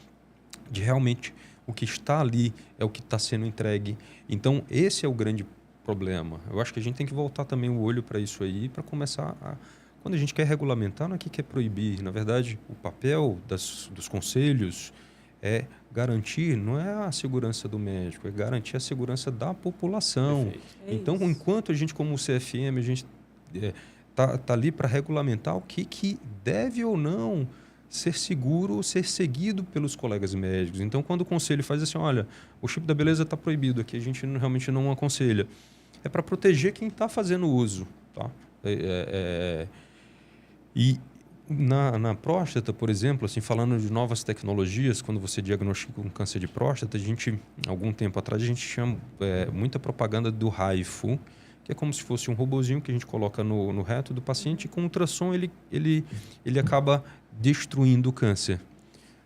de realmente o que está ali é o que está sendo entregue. Então, esse é o grande problema. Eu acho que a gente tem que voltar também o olho para isso aí, para começar a... Quando a gente quer regulamentar, não é que quer proibir. Na verdade, o papel dos conselhos é garantir, não é a segurança do médico, é garantir a segurança da população. Então, enquanto a gente, como o CFM, a gente tá ali para regulamentar o que deve ou não ser seguro, ser seguido pelos colegas médicos. Então, quando o conselho faz assim, olha, o chip da beleza está proibido aqui, a gente realmente não aconselha. É para proteger quem está fazendo uso. Tá? E na próstata, por exemplo, assim, falando de novas tecnologias, quando você diagnostica um câncer de próstata, algum tempo atrás, a gente tinha muita propaganda do HIFU, que é como se fosse um robozinho que a gente coloca no reto do paciente e com ultrassom ele acaba destruindo o câncer.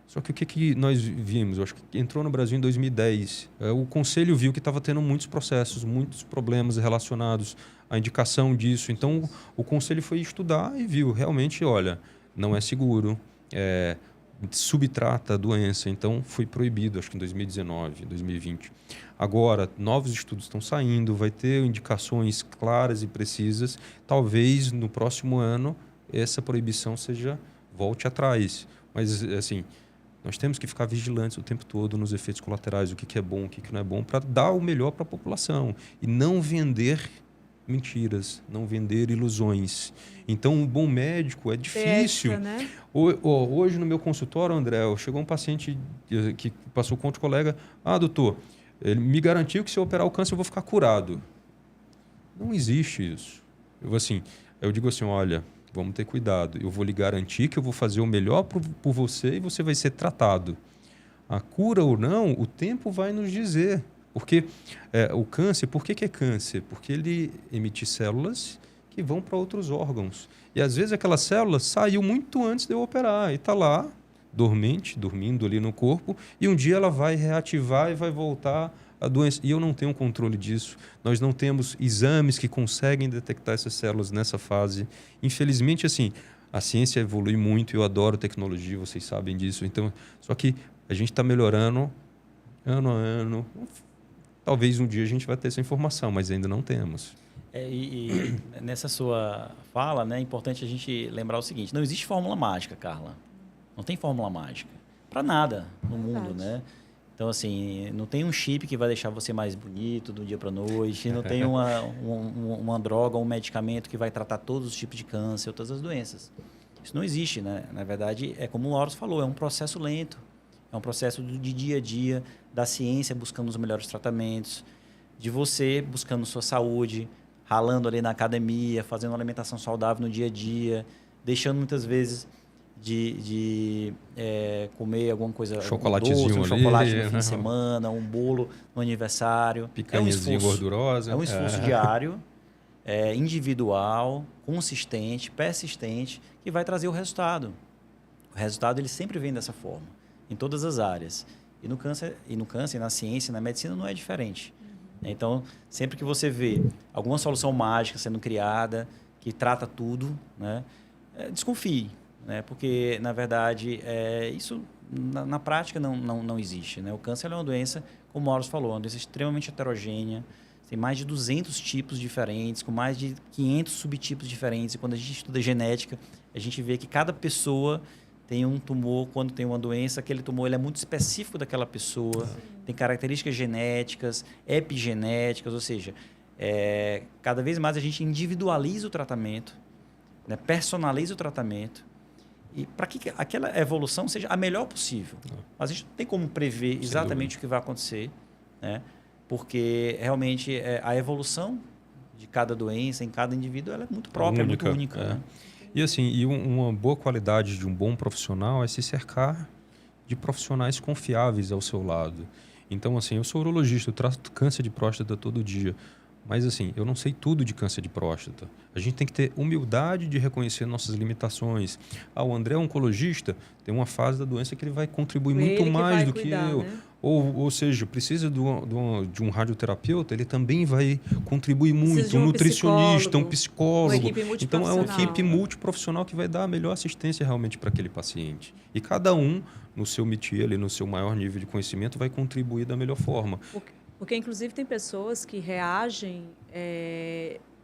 Só que o que nós vimos? Eu acho que entrou no Brasil em 2010. O conselho viu que estava tendo muitos processos, muitos problemas relacionados à indicação disso. Então, o conselho foi estudar e viu, realmente, olha, não é seguro, subtrata a doença. Então, foi proibido, acho que em 2019, 2020. Agora, novos estudos estão saindo, vai ter indicações claras e precisas. Talvez, no próximo ano, essa proibição volte atrás. Mas, assim... Nós temos que ficar vigilantes o tempo todo nos efeitos colaterais, o que é bom, o que não é bom, para dar o melhor para a população. E não vender mentiras, não vender ilusões. Então, um bom médico é difícil. Ética, né? Hoje, no meu consultório, André, chegou um paciente que passou com outro colega. Doutor, ele me garantiu que se eu operar o câncer eu vou ficar curado. Não existe isso. Eu digo assim, olha... Vamos ter cuidado. Eu vou lhe garantir que eu vou fazer o melhor por você e você vai ser tratado. A cura ou não, o tempo vai nos dizer. Porque o câncer, por que é câncer? Porque ele emite células que vão para outros órgãos. E às vezes aquela célula saiu muito antes de eu operar e está lá, dormindo ali no corpo, e um dia ela vai reativar e vai voltar a doença. E eu não tenho controle disso. Nós não temos exames que conseguem detectar essas células nessa fase. Infelizmente, assim, a ciência evolui muito. Eu adoro tecnologia, vocês sabem disso. Então, só que a gente está melhorando ano a ano. Talvez um dia a gente vai ter essa informação, mas ainda não temos. E nessa sua fala, né, é importante a gente lembrar o seguinte: não existe fórmula mágica, Carla. Não tem fórmula mágica para nada no mundo, né? Então, assim, não tem um chip que vai deixar você mais bonito do dia para a noite, não tem uma droga ou um medicamento que vai tratar todos os tipos de câncer, todas as doenças. Isso não existe, né? Na verdade, é como o Lauros falou, é um processo lento, é um processo de dia a dia, da ciência buscando os melhores tratamentos, de você buscando sua saúde, ralando ali na academia, fazendo uma alimentação saudável no dia a dia, deixando muitas vezes de comer alguma coisa, chocolatezinho doce, um chocolate no fim de semana, um bolo no aniversário. Picanhazinha gordurosa. É um esforço diário, individual, consistente, persistente, que vai trazer o resultado. O resultado ele sempre vem dessa forma, em todas as áreas. E no câncer, na ciência, na medicina, não é diferente. Então, sempre que você vê alguma solução mágica sendo criada, que trata tudo, né, desconfie. Né? Porque, na verdade, isso na prática não existe. Né? O câncer é uma doença, como o Mauros falou, uma doença extremamente heterogênea, tem mais de 200 tipos diferentes, com mais de 500 subtipos diferentes. E quando a gente estuda genética, a gente vê que cada pessoa tem um tumor, quando tem uma doença, aquele tumor ele é muito específico daquela pessoa, tem características genéticas, epigenéticas, ou seja, cada vez mais a gente individualiza o tratamento, né? Personaliza o tratamento, e para que aquela evolução seja a melhor possível. Mas a gente não tem como prever exatamente o que vai acontecer, né? Porque realmente a evolução de cada doença, em cada indivíduo, ela é muito própria, muito única. Né? E assim, uma boa qualidade de um bom profissional é se cercar de profissionais confiáveis ao seu lado. Então, assim, eu sou urologista, eu trato câncer de próstata todo dia. Mas, assim, eu não sei tudo de câncer de próstata. A gente tem que ter humildade de reconhecer nossas limitações. O André é oncologista, tem uma fase da doença que ele vai contribuir muito mais do que eu. Né? Ou seja, precisa de um radioterapeuta, ele também vai contribuir muito. Um nutricionista, um psicólogo. Uma equipe então, é uma equipe multiprofissional que vai dar a melhor assistência realmente para aquele paciente. E cada um, no seu métier, ali, no seu maior nível de conhecimento, vai contribuir da melhor forma. Porque, inclusive, tem pessoas que reagem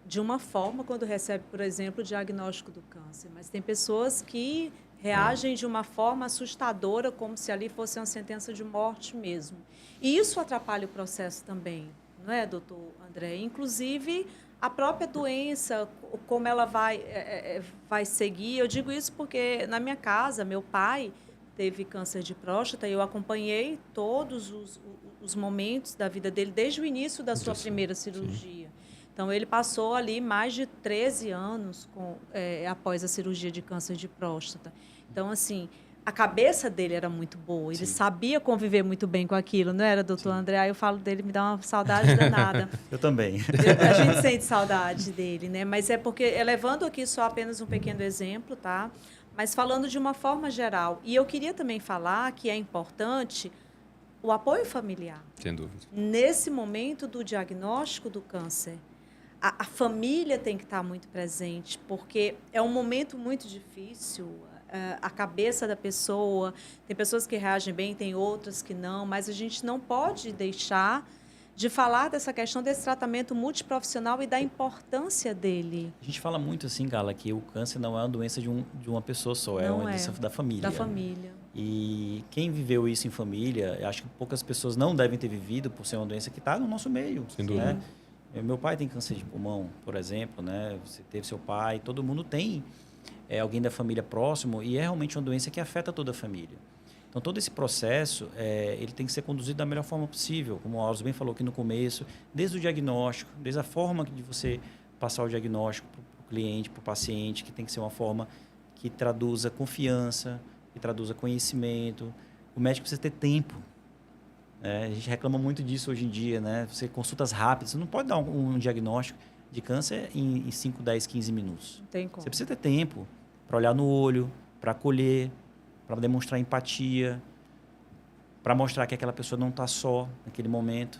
de uma forma quando recebem, por exemplo, o diagnóstico do câncer. Mas tem pessoas que reagem de uma forma assustadora, como se ali fosse uma sentença de morte mesmo. E isso atrapalha o processo também, não é, doutor André? Inclusive, a própria doença, como ela vai seguir. Eu digo isso porque, na minha casa, meu pai teve câncer de próstata e eu acompanhei todos os momentos da vida dele, desde o início da sua primeira cirurgia. Sim. Então, ele passou ali mais de 13 anos após a cirurgia de câncer de próstata. Então, assim, a cabeça dele era muito boa, ele sabia conviver muito bem com aquilo, não era, doutor André? Aí eu falo dele, me dá uma saudade danada. Eu também. A gente sente saudade dele, né? Mas é porque, levando aqui só apenas um pequeno exemplo, tá? Mas falando de uma forma geral. E eu queria também falar que é importante o apoio familiar. Sem dúvida. Nesse momento do diagnóstico do câncer, a família tem que estar muito presente, porque é um momento muito difícil. A cabeça da pessoa, tem pessoas que reagem bem, tem outras que não, mas a gente não pode deixar de falar dessa questão desse tratamento multiprofissional e da importância dele. A gente fala muito assim, Carla, que o câncer não é uma doença de uma pessoa só, é uma doença da família. Da família. E quem viveu isso em família, eu acho que poucas pessoas não devem ter vivido por ser uma doença que está no nosso meio. Sem dúvida. Né? Meu pai tem câncer de pulmão, por exemplo, né? Você teve seu pai, todo mundo tem alguém da família próximo e é realmente uma doença que afeta toda a família. Então, todo esse processo, ele tem que ser conduzido da melhor forma possível, como o Auros bem falou aqui no começo, desde o diagnóstico, desde a forma de você passar o diagnóstico para o cliente, para o paciente, que tem que ser uma forma que traduza confiança, que traduza conhecimento. O médico precisa ter tempo. A gente reclama muito disso hoje em dia, né? Você consultas rápidas, você não pode dar um diagnóstico de câncer em 5, 10, 15 minutos. Não tem como. Você precisa ter tempo para olhar no olho, para acolher, para demonstrar empatia, para mostrar que aquela pessoa não está só naquele momento,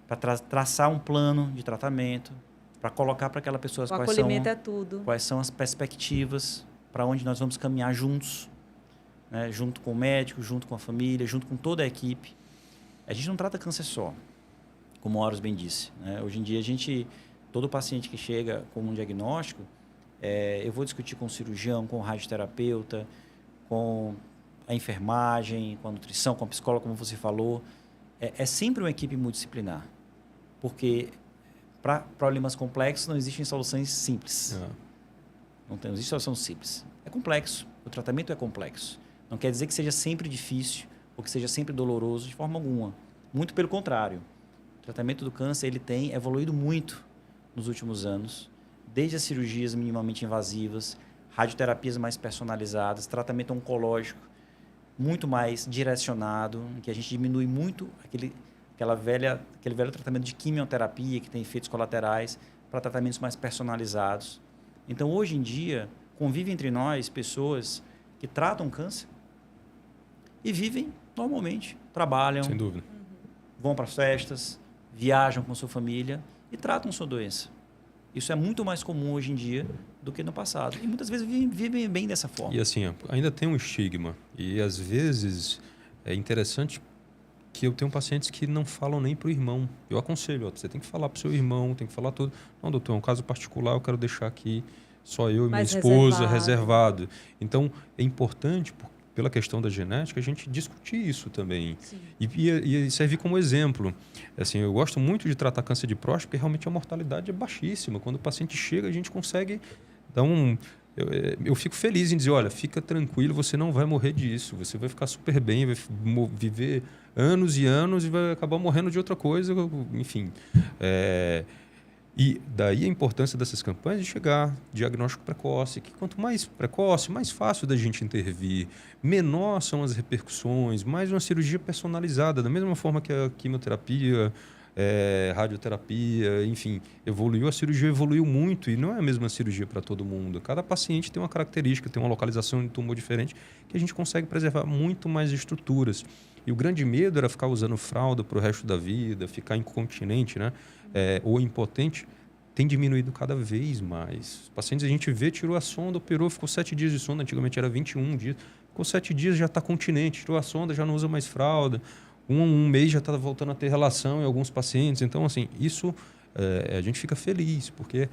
para traçar um plano de tratamento, para colocar para aquela pessoa quais são as perspectivas, para onde nós vamos caminhar juntos, né? Junto com o médico, junto com a família, junto com toda a equipe. A gente não trata câncer só, como o Horus bem disse, né? Hoje em dia, todo paciente que chega com um diagnóstico, eu vou discutir com o cirurgião, com o radioterapeuta, com a enfermagem, com a nutrição, com a psicóloga, como você falou. É sempre uma equipe multidisciplinar, porque para problemas complexos não existem soluções simples. Não existe solução simples. É complexo, o tratamento é complexo. Não quer dizer que seja sempre difícil ou que seja sempre doloroso de forma alguma. Muito pelo contrário. O tratamento do câncer ele tem evoluído muito nos últimos anos, desde as cirurgias minimamente invasivas, radioterapias mais personalizadas, tratamento oncológico muito mais direcionado, em que a gente diminui muito aquele velho tratamento de quimioterapia que tem efeitos colaterais para tratamentos mais personalizados. Então, hoje em dia, convive entre nós pessoas que tratam câncer e vivem normalmente, trabalham, sem dúvida, vão para festas, viajam com sua família e tratam sua doença. Isso é muito mais comum hoje em dia do que no passado. E muitas vezes vivem bem dessa forma. E assim, ainda tem um estigma. E às vezes é interessante que eu tenho pacientes que não falam nem para o irmão. Eu aconselho, você tem que falar para o seu irmão, tem que falar tudo. Não, doutor, é um caso particular, eu quero deixar aqui só eu e minha esposa, reservado. Então, é importante, pela questão da genética, a gente discutir isso também. E servir como exemplo. Assim, eu gosto muito de tratar câncer de próstata, porque realmente a mortalidade é baixíssima. Quando o paciente chega, a gente consegue dar eu fico feliz em dizer, olha, fica tranquilo, você não vai morrer disso. Você vai ficar super bem, vai viver anos e anos e vai acabar morrendo de outra coisa. Enfim, e daí a importância dessas campanhas de chegar, diagnóstico precoce, que quanto mais precoce, mais fácil da gente intervir, menor são as repercussões, mais uma cirurgia personalizada, da mesma forma que a quimioterapia, radioterapia, enfim, evoluiu. A cirurgia evoluiu muito e não é a mesma cirurgia para todo mundo. Cada paciente tem uma característica, tem uma localização de tumor diferente que a gente consegue preservar muito mais estruturas. E o grande medo era ficar usando fralda para o resto da vida, ficar incontinente, né? Ou impotente. Tem diminuído cada vez mais. Os pacientes a gente vê, tirou a sonda, operou, ficou 7 dias de sonda, antigamente era 21 dias. Ficou 7 dias, já está continente, tirou a sonda, já não usa mais fralda. Um mês já está voltando a ter relação em alguns pacientes. Então, assim, isso a gente fica feliz, porque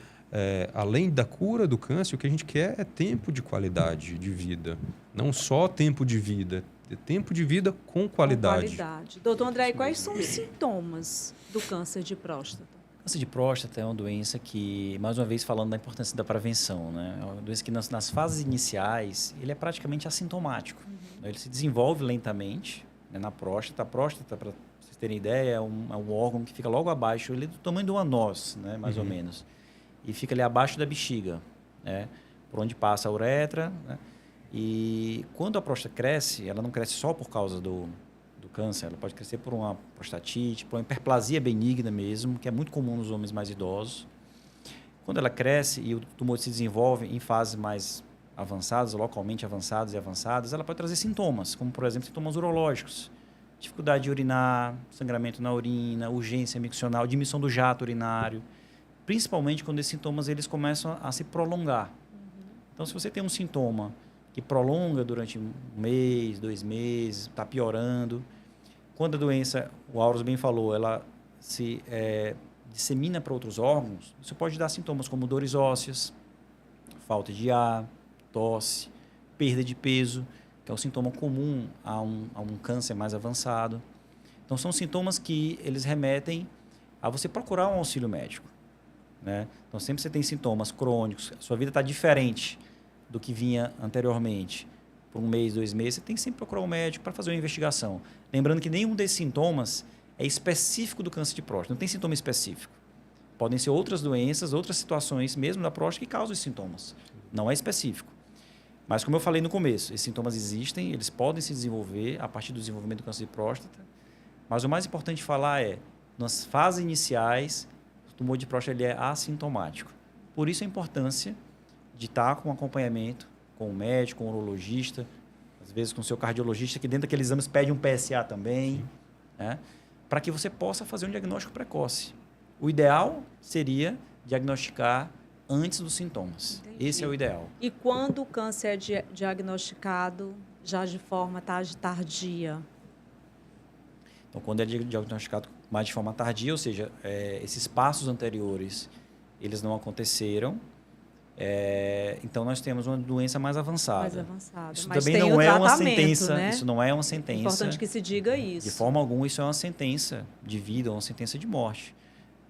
além da cura do câncer, o que a gente quer é tempo de qualidade de vida. Não só tempo de vida, é tempo de vida com qualidade. Doutor André, quais são os sintomas do câncer de próstata? O câncer de próstata é uma doença que, mais uma vez falando da importância da prevenção, né? É uma doença que nas fases iniciais, ele é praticamente assintomático. Ele se desenvolve lentamente, né, na próstata. A próstata, para vocês terem ideia, é um órgão que fica logo abaixo, ele é do tamanho de uma noz, né, mais ou menos. E fica ali abaixo da bexiga, né, por onde passa a uretra, né? E quando a próstata cresce, ela não cresce só por causa do câncer, ela pode crescer por uma prostatite, por uma hiperplasia benigna mesmo, que é muito comum nos homens mais idosos. Quando ela cresce e o tumor se desenvolve em fases mais avançadas, localmente avançadas e avançadas, ela pode trazer sintomas, como, por exemplo, sintomas urológicos. Dificuldade de urinar, sangramento na urina, urgência miccional, diminuição do jato urinário, principalmente quando esses sintomas eles começam a se prolongar. Então, se você tem um sintoma que prolonga durante 1 mês, 2 meses, está piorando, quando a doença, o Auros bem falou, ela se dissemina para outros órgãos, isso pode dar sintomas como dores ósseas, falta de ar, tosse, perda de peso, que é um sintoma comum a um câncer mais avançado. Então, são sintomas que eles remetem a você procurar um auxílio médico, né? Então, sempre você tem sintomas crônicos, a sua vida está diferente do que vinha anteriormente, por 1 mês, 2 meses, você tem que sempre procurar um médico para fazer uma investigação. Lembrando que nenhum desses sintomas é específico do câncer de próstata, não tem sintoma específico. Podem ser outras doenças, outras situações, mesmo da próstata, que causam esses sintomas. Não é específico. Mas, como eu falei no começo, esses sintomas existem, eles podem se desenvolver a partir do desenvolvimento do câncer de próstata. Mas o mais importante falar é, nas fases iniciais, o tumor de próstata ele é assintomático. Por isso a importância de estar com acompanhamento com o médico, com o urologista, às vezes com o seu cardiologista, que dentro daqueles exames pede um PSA também, né? Para que você possa fazer um diagnóstico precoce. O ideal seria diagnosticar antes dos sintomas. Entendi. Esse é o ideal. E quando o câncer é diagnosticado já de forma tardia? Então, quando é diagnosticado mais de forma tardia, ou seja, esses passos anteriores, eles não aconteceram, então nós temos uma doença mais avançada. Mais avançada. Isso mas também tem não é uma tratamento, sentença. né? Isso não é uma sentença. É importante que se diga isso. De forma alguma, isso é uma sentença de vida ou uma sentença de morte.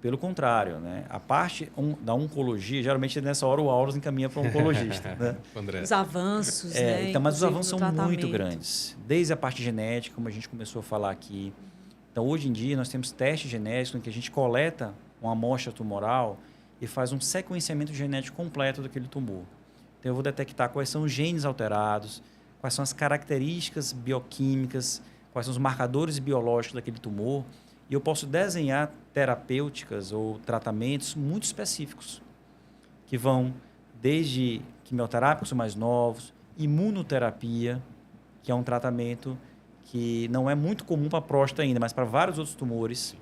Pelo contrário, né? A parte da oncologia, geralmente nessa hora o Auros encaminha para o oncologista. Né? André. Os avanços, né? Então, mas os avanços são muito tratamento. grandes. Desde a parte genética, como a gente começou a falar aqui. Então, hoje em dia, nós temos testes genéticos em que a gente coleta uma amostra tumoral e faz um sequenciamento genético completo daquele tumor. Então, eu vou detectar quais são os genes alterados, quais são as características bioquímicas, quais são os marcadores biológicos daquele tumor, e eu posso desenhar terapêuticas ou tratamentos muito específicos, que vão desde quimioterápicos mais novos, imunoterapia, que é um tratamento que não é muito comum para a próstata ainda, mas para vários outros tumores,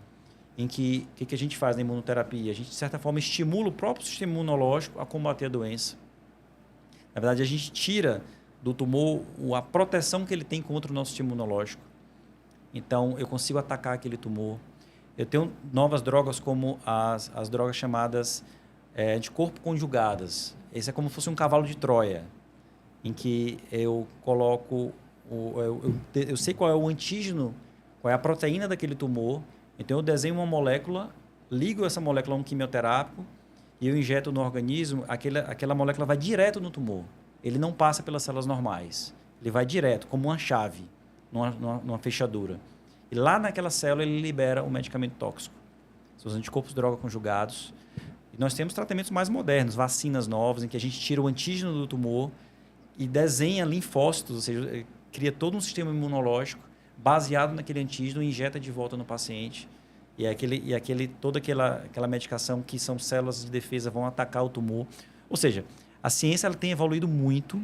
em que a gente faz na imunoterapia? A gente, de certa forma, estimula o próprio sistema imunológico a combater a doença. Na verdade, a gente tira do tumor a proteção que ele tem contra o nosso sistema imunológico. Então, eu consigo atacar aquele tumor. Eu tenho novas drogas, como as drogas chamadas anticorpo conjugadas. Esse é como se fosse um cavalo de Troia, em que eu coloco... Eu sei qual é o antígeno, qual é a proteína daquele tumor. Então, eu desenho uma molécula, ligo essa molécula a um quimioterápico e eu injeto no organismo, aquela molécula vai direto no tumor. Ele não passa pelas células normais. Ele vai direto, como uma chave, numa fechadura. E lá naquela célula ele libera o medicamento tóxico. São os anticorpos droga conjugados. E nós temos tratamentos mais modernos, vacinas novas, em que a gente tira o antígeno do tumor e desenha linfócitos, ou seja, cria todo um sistema imunológico baseado naquele antígeno e injeta de volta no paciente. Toda aquela medicação que são células de defesa vão atacar o tumor. Ou seja, a ciência ela tem evoluído muito.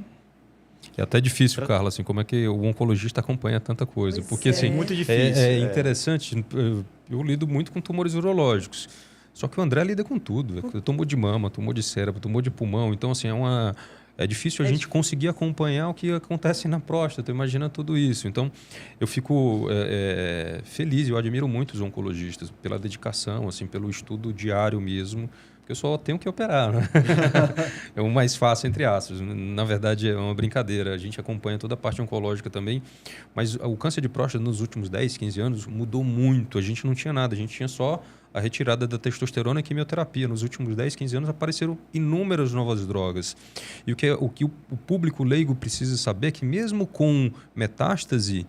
É até difícil, Carla, assim, como é que o oncologista acompanha tanta coisa. Pois Porque, assim, muito difícil. É interessante, eu lido muito com tumores urológicos. Só que o André lida com tudo. Tumor de mama, tumor de cérebro, tumor de pulmão. Então, assim, é difícil a gente conseguir acompanhar o que acontece na próstata. Imagina tudo isso. Então, eu fico feliz, eu admiro muito os oncologistas pela dedicação, assim, pelo estudo diário mesmo. Porque eu só tenho que operar, né? É o mais fácil, entre aspas. Na verdade, é uma brincadeira. A gente acompanha toda a parte oncológica também. Mas o câncer de próstata nos últimos 10, 15 anos mudou muito. A gente não tinha nada. A gente tinha só a retirada da testosterona e quimioterapia. Nos últimos 10, 15 anos apareceram inúmeras novas drogas. E o que o público leigo precisa saber é que mesmo com metástase,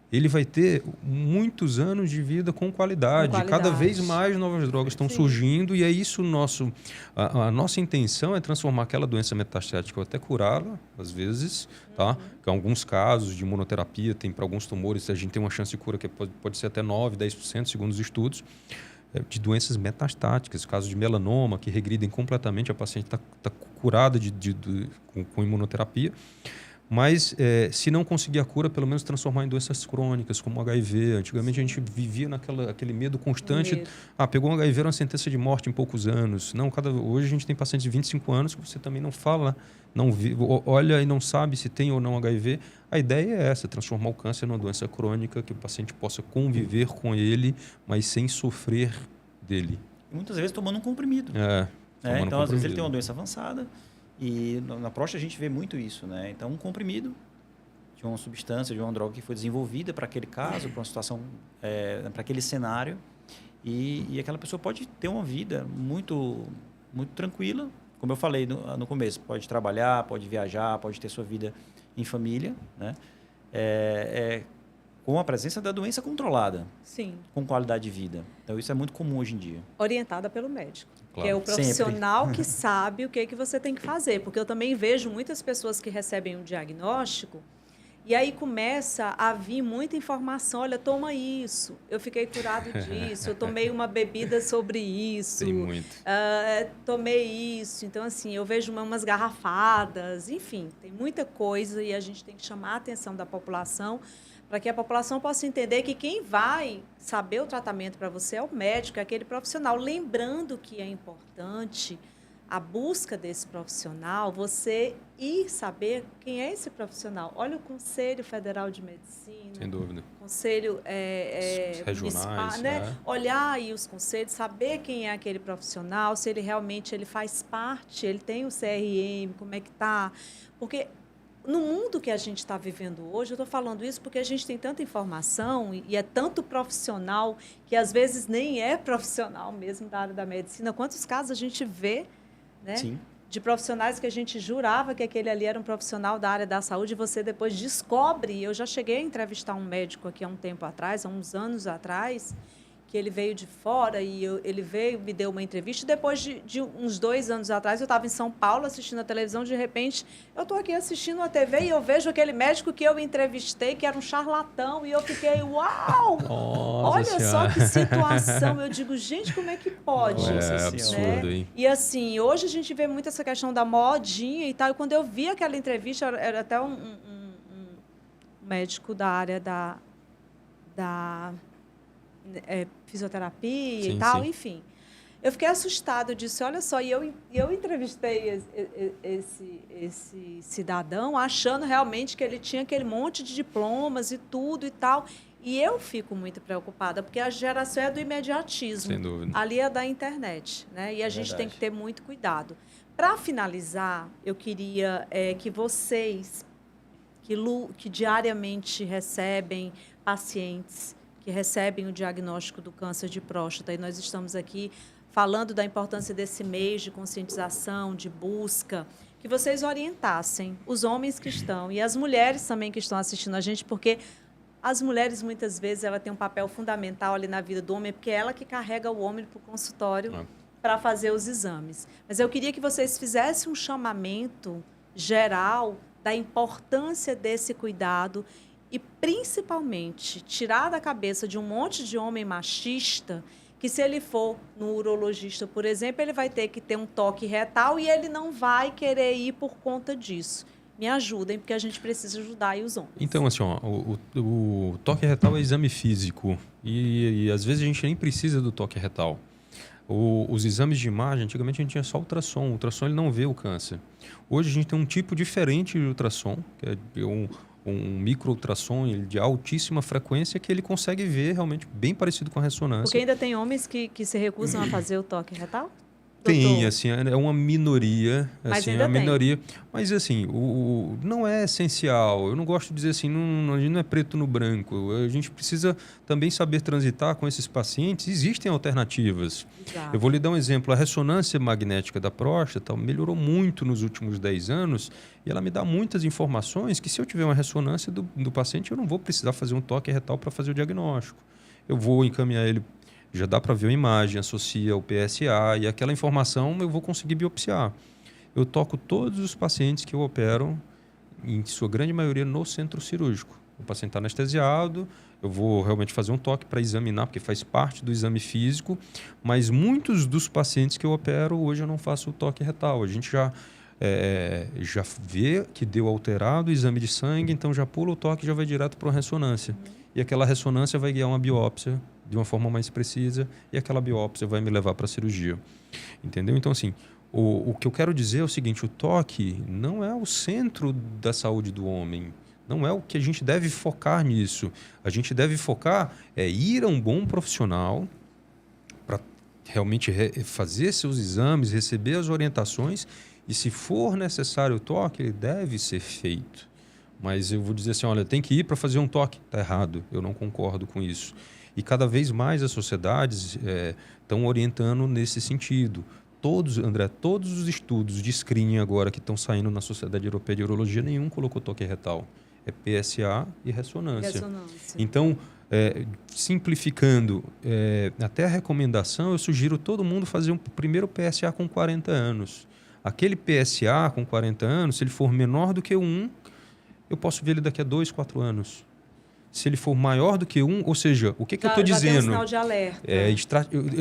ele vai ter muitos anos de vida com qualidade. Cada vez mais novas drogas estão surgindo e é isso a nossa intenção é transformar aquela doença metastática ou até curá-la, às vezes, tá? Que em alguns casos de imunoterapia, tem para alguns tumores, a gente tem uma chance de cura que pode ser até 9%, 10%, segundo os estudos, de doenças metastáticas, casos de melanoma que regridem completamente, a paciente está curada com imunoterapia. Mas, se não conseguir a cura, pelo menos transformar em doenças crônicas, como HIV. Antigamente, a gente vivia aquele medo constante. Pegou um HIV, era uma sentença de morte em poucos anos. Não, hoje a gente tem pacientes de 25 anos que você também não fala, olha e não sabe se tem ou não HIV. A ideia é essa, transformar o câncer numa doença crônica, que o paciente possa conviver com ele, mas sem sofrer dele. E muitas vezes tomando um comprimido. Então, às vezes, ele tem uma doença avançada. E na próstata a gente vê muito isso, né? Então, um comprimido de uma substância, de uma droga que foi desenvolvida para aquele caso, para uma situação, para aquele cenário, e aquela pessoa pode ter uma vida muito, muito tranquila. Como eu falei no começo, pode trabalhar, pode viajar, pode ter sua vida em família, né? Com a presença da doença controlada. Sim. Com qualidade de vida. Então, isso é muito comum hoje em dia. Orientada pelo médico. Claro. Que é o profissional Sempre. que sabe o que você tem que fazer. Porque eu também vejo muitas pessoas que recebem um diagnóstico e aí começa a vir muita informação. Olha, toma isso. Eu fiquei curado disso. Eu tomei uma bebida sobre isso. Tem muito. Tomei isso. Então, assim, eu vejo umas garrafadas. Enfim, tem muita coisa e a gente tem que chamar a atenção da população para que a população possa entender que quem vai saber o tratamento para você é o médico, é aquele profissional. Lembrando que é importante a busca desse profissional, você ir saber quem é esse profissional. Olha o Conselho Federal de Medicina. Sem dúvida. Conselho regionais, né? Olhar aí os conselhos, saber quem é aquele profissional, se ele realmente faz parte, ele tem o CRM, como é que está. Porque no mundo que a gente está vivendo hoje, eu estou falando isso porque a gente tem tanta informação e é tanto profissional que às vezes nem é profissional mesmo da área da medicina. Quantos casos a gente vê, né? Sim. De profissionais que a gente jurava que aquele ali era um profissional da área da saúde e você depois descobre. Eu já cheguei a entrevistar um médico aqui há um tempo atrás, há uns anos atrás, que ele veio de fora e ele veio, me deu uma entrevista. Depois de uns 2 anos atrás, eu estava em São Paulo assistindo a televisão, de repente, eu estou aqui assistindo a TV e eu vejo aquele médico que eu entrevistei, que era um charlatão, e eu fiquei, uau! Olha só que situação. Eu digo, gente, como é que pode? É absurdo, hein? E assim, hoje a gente vê muito essa questão da modinha e tal, e quando eu vi aquela entrevista, era até um médico da área da fisioterapia Sim, e tal, sim. enfim. Eu fiquei assustada, eu disse, olha só, e eu entrevistei esse cidadão achando realmente que ele tinha aquele monte de diplomas e tudo e tal, e eu fico muito preocupada, porque a geração é do imediatismo. Sem dúvida. Ali é da internet, né? E a gente tem Verdade. que ter muito cuidado. Para finalizar, eu queria que vocês, que diariamente recebem pacientes que recebem o diagnóstico do câncer de próstata, e nós estamos aqui falando da importância desse mês de conscientização, de busca, que vocês orientassem os homens que estão e as mulheres também que estão assistindo a gente, porque as mulheres, muitas vezes, ela tem um papel fundamental ali na vida do homem, porque é ela que carrega o homem para o consultório para fazer os exames. Mas eu queria que vocês fizessem um chamamento geral da importância desse cuidado e, principalmente, tirar da cabeça de um monte de homem machista que se ele for no urologista, por exemplo, ele vai ter que ter um toque retal e ele não vai querer ir por conta disso. Me ajudem, porque a gente precisa ajudar aí os homens. Então, assim, ó, o toque retal é exame físico e às vezes a gente nem precisa do toque retal. Os exames de imagem, antigamente a gente tinha só ultrassom. O ultrassom ele não vê o câncer. Hoje a gente tem um tipo diferente de ultrassom, que é um micro-ultrassom de altíssima frequência que ele consegue ver realmente bem parecido com a ressonância. Porque ainda tem homens que se recusam a fazer o toque retal? Tem, Doutor? assim, é uma minoria, Mas assim, ainda é uma tem. minoria. Mas, assim, não é essencial. Eu não gosto de dizer assim, a gente não é preto no branco. A gente precisa também saber transitar com esses pacientes. Existem alternativas. Exato. Eu vou lhe dar um exemplo. A ressonância magnética da próstata melhorou muito nos últimos 10 anos e ela me dá muitas informações que se eu tiver uma ressonância do paciente, eu não vou precisar fazer um toque retal para fazer o diagnóstico. Eu vou encaminhar ele. Já dá para ver uma imagem, associa o PSA e aquela informação eu vou conseguir biopsiar. Eu toco todos os pacientes que eu opero, em sua grande maioria, no centro cirúrgico. O paciente está anestesiado, eu vou realmente fazer um toque para examinar, porque faz parte do exame físico, mas muitos dos pacientes que eu opero, hoje eu não faço o toque retal. A gente já vê que deu alterado o exame de sangue, então já pula o toque e já vai direto para uma ressonância. E aquela ressonância vai guiar uma biópsia de uma forma mais precisa e aquela biópsia vai me levar para a cirurgia. Entendeu? Então, assim, o que eu quero dizer é o seguinte, o toque não é o centro da saúde do homem. Não é o que a gente deve focar nisso. A gente deve focar ir a um bom profissional para realmente fazer seus exames, receber as orientações e, se for necessário o toque, ele deve ser feito. Mas eu vou dizer assim, olha, tem que ir para fazer um toque. Está errado, eu não concordo com isso. E cada vez mais as sociedades estão orientando nesse sentido. André, todos os estudos de screening agora que estão saindo na Sociedade Europeia de Urologia, nenhum colocou toque retal. É PSA e ressonância. Então, simplificando, até a recomendação, eu sugiro todo mundo fazer um primeiro PSA com 40 anos. Aquele PSA com 40 anos, se ele for menor do que 1, eu posso ver ele daqui a 2, 4 anos. Se ele for maior do que 1, ou seja, o que eu estou dizendo? Tem um sinal de alerta.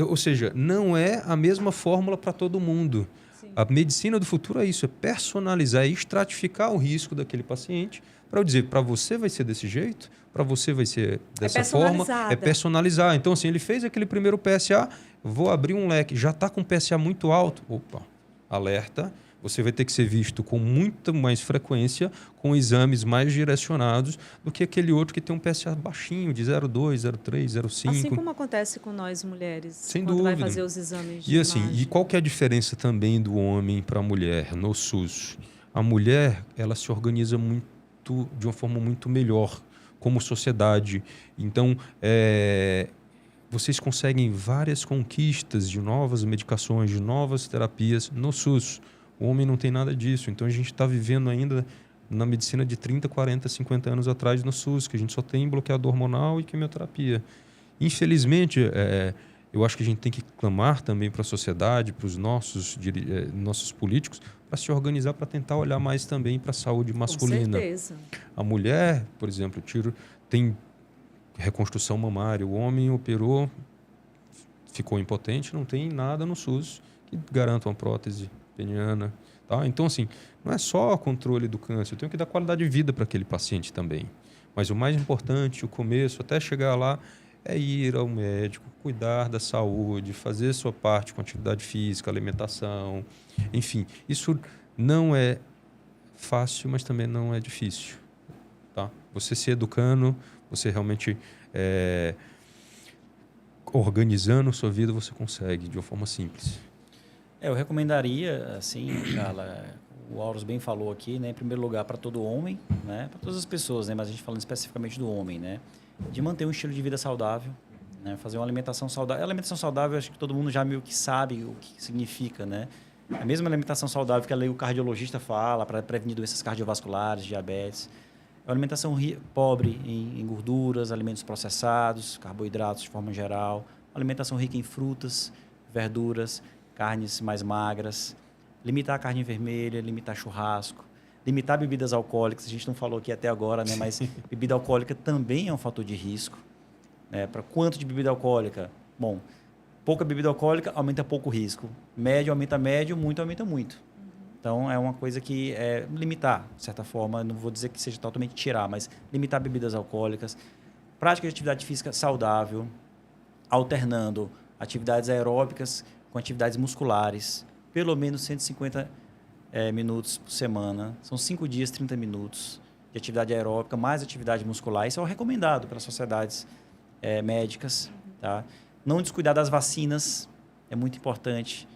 Ou seja, não é a mesma fórmula para todo mundo. Sim. A medicina do futuro é isso, é personalizar, é estratificar o risco daquele paciente para eu dizer, para você vai ser desse jeito, para você vai ser dessa forma. É personalizar. Então, assim, ele fez aquele primeiro PSA, vou abrir um leque, já está com PSA muito alto. Opa, alerta. Você vai ter que ser visto com muita mais frequência, com exames mais direcionados do que aquele outro que tem um PSA baixinho, de 0,2, 0,3, 0,5. Assim como acontece com nós mulheres, sem quando dúvida. Vai fazer os exames de imagem. E qual que é a diferença também do homem para a mulher no SUS? A mulher, ela se organiza de uma forma muito melhor como sociedade. Então, vocês conseguem várias conquistas de novas medicações, de novas terapias no SUS. O homem não tem nada disso. Então, a gente está vivendo ainda na medicina de 30, 40, 50 anos atrás no SUS, que a gente só tem bloqueador hormonal e quimioterapia. Infelizmente, eu acho que a gente tem que clamar também para a sociedade, para os nossos políticos, para se organizar, para tentar olhar mais também para a saúde masculina. Com certeza. A mulher, por exemplo, tem reconstrução mamária. O homem operou, ficou impotente, não tem nada no SUS que garanta uma prótese peniana. Tá? Então, assim, não é só o controle do câncer, eu tenho que dar qualidade de vida para aquele paciente também. Mas o mais importante, o começo, até chegar lá, é ir ao médico, cuidar da saúde, fazer sua parte com atividade física, alimentação, enfim. Isso não é fácil, mas também não é difícil. Tá? Você se educando, você realmente organizando a sua vida, você consegue de uma forma simples. Eu recomendaria, assim, Carla, o Auros bem falou aqui, né, em primeiro lugar para todo homem, né, para todas as pessoas, né, mas a gente falando especificamente do homem, né, de manter um estilo de vida saudável, né, fazer uma alimentação saudável. A alimentação saudável, acho que todo mundo já meio que sabe o que significa, né? A mesma alimentação saudável que o cardiologista fala para prevenir doenças cardiovasculares, diabetes. É uma alimentação pobre em gorduras, alimentos processados, carboidratos de forma geral, alimentação rica em frutas, verduras, carnes mais magras, limitar a carne vermelha, limitar churrasco, limitar bebidas alcoólicas. A gente não falou aqui até agora, né? Mas bebida alcoólica também é um fator de risco. Para quanto de bebida alcoólica? Bom, Pouca bebida alcoólica aumenta pouco risco. Médio aumenta médio, muito aumenta muito. Então, é uma coisa que é limitar, de certa forma. Não vou dizer que seja totalmente tirar, mas limitar bebidas alcoólicas. Prática de atividade física saudável, alternando atividades aeróbicas com atividades musculares. Pelo menos 150 minutos por semana. São 5 dias, 30 minutos de atividade aeróbica, mais atividade muscular. Isso é o recomendado pelas sociedades médicas. Tá? Não descuidar das vacinas, é muito importante.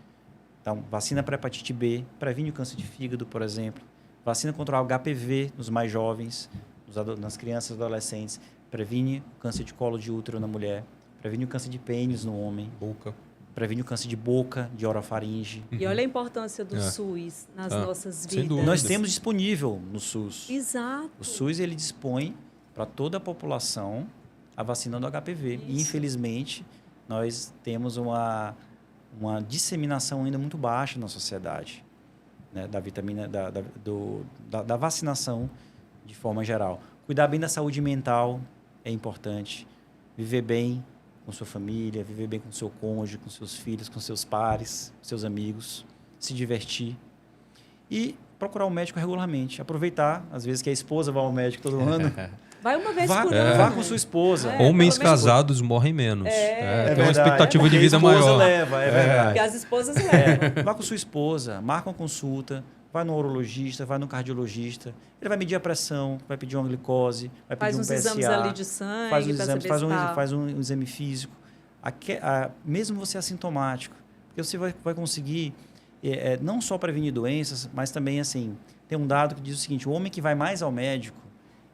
Então, vacina para hepatite B, previne o câncer de fígado, por exemplo. Vacina contra o HPV nos mais jovens, nas crianças e adolescentes. Previne o câncer de colo de útero na mulher. Previne o câncer de pênis no homem. Boca. Previne o câncer de boca, de orofaringe. E olha a importância do SUS nas nossas sem vidas. dúvida. Nós temos disponível no SUS. Exato. O SUS ele dispõe para toda a população a vacina do HPV. Isso. E, infelizmente, nós temos uma disseminação ainda muito baixa na sociedade, né, da vitamina, da vacinação de forma geral. Cuidar bem da saúde mental é importante. Viver bem com sua família, viver bem com seu cônjuge, com seus filhos, com seus pares, com seus amigos. Se divertir. E procurar um médico regularmente. Aproveitar, às vezes, que a esposa vai ao médico todo ano. Vai uma vez por ano. Vá com sua esposa. Homens pelo menos- casados morrem menos. Tem uma verdade. expectativa de Porque vida a esposa maior. leva, é verdade. Porque as esposas levam. Vá com sua esposa, marca uma consulta, vai no urologista, vai no cardiologista. Ele vai medir a pressão, vai pedir uma glicose, vai Faz pedir um uns PSA. exames ali de sangue. Faz uns pra exames, saber se tá- faz um exame físico. Mesmo você assintomático, porque você vai conseguir não só prevenir doenças, mas também, assim, tem um dado que diz o seguinte: o homem que vai mais ao médico,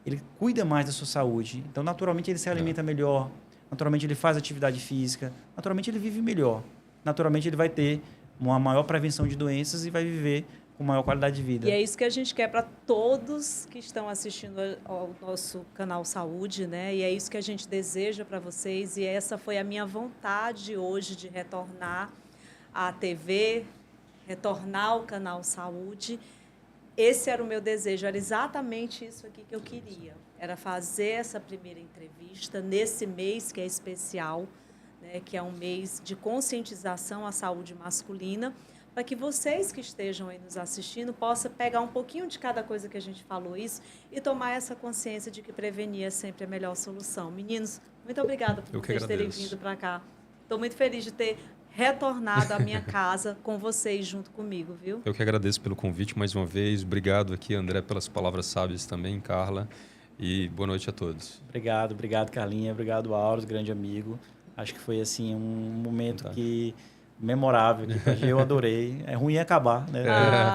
ele cuida mais da sua saúde. Então, naturalmente, ele se alimenta melhor, naturalmente, ele faz atividade física, naturalmente, ele vive melhor. Naturalmente, ele vai ter uma maior prevenção de doenças e vai viver com maior qualidade de vida. E é isso que a gente quer para todos que estão assistindo ao nosso canal Saúde, né? E é isso que a gente deseja para vocês. E essa foi a minha vontade hoje de retornar à TV, retornar ao canal Saúde. Esse era o meu desejo, era exatamente isso aqui que eu queria. Era fazer essa primeira entrevista nesse mês que é especial, né? Que é um mês de conscientização à saúde masculina, para que vocês que estejam aí nos assistindo possam pegar um pouquinho de cada coisa que a gente falou isso e tomar essa consciência de que prevenir é sempre a melhor solução. Meninos, muito obrigada por vocês terem vindo para cá. Estou muito feliz de ter retornado à minha casa com vocês junto comigo, viu? Eu que agradeço pelo convite mais uma vez. Obrigado aqui, André, pelas palavras sábias também, Carla. E boa noite a todos. Obrigado, Carlinha. Obrigado, Auros, grande amigo. Acho que foi assim um momento memorável aqui pra gente. Eu adorei. É ruim acabar, né?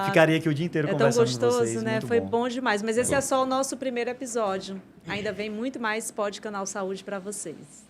Ficaria aqui o dia inteiro conversando com vocês. É tão gostoso, né? Muito Foi bom. bom demais. Mas esse é só o nosso primeiro episódio. Ainda vem muito mais Pod Canal Saúde para vocês.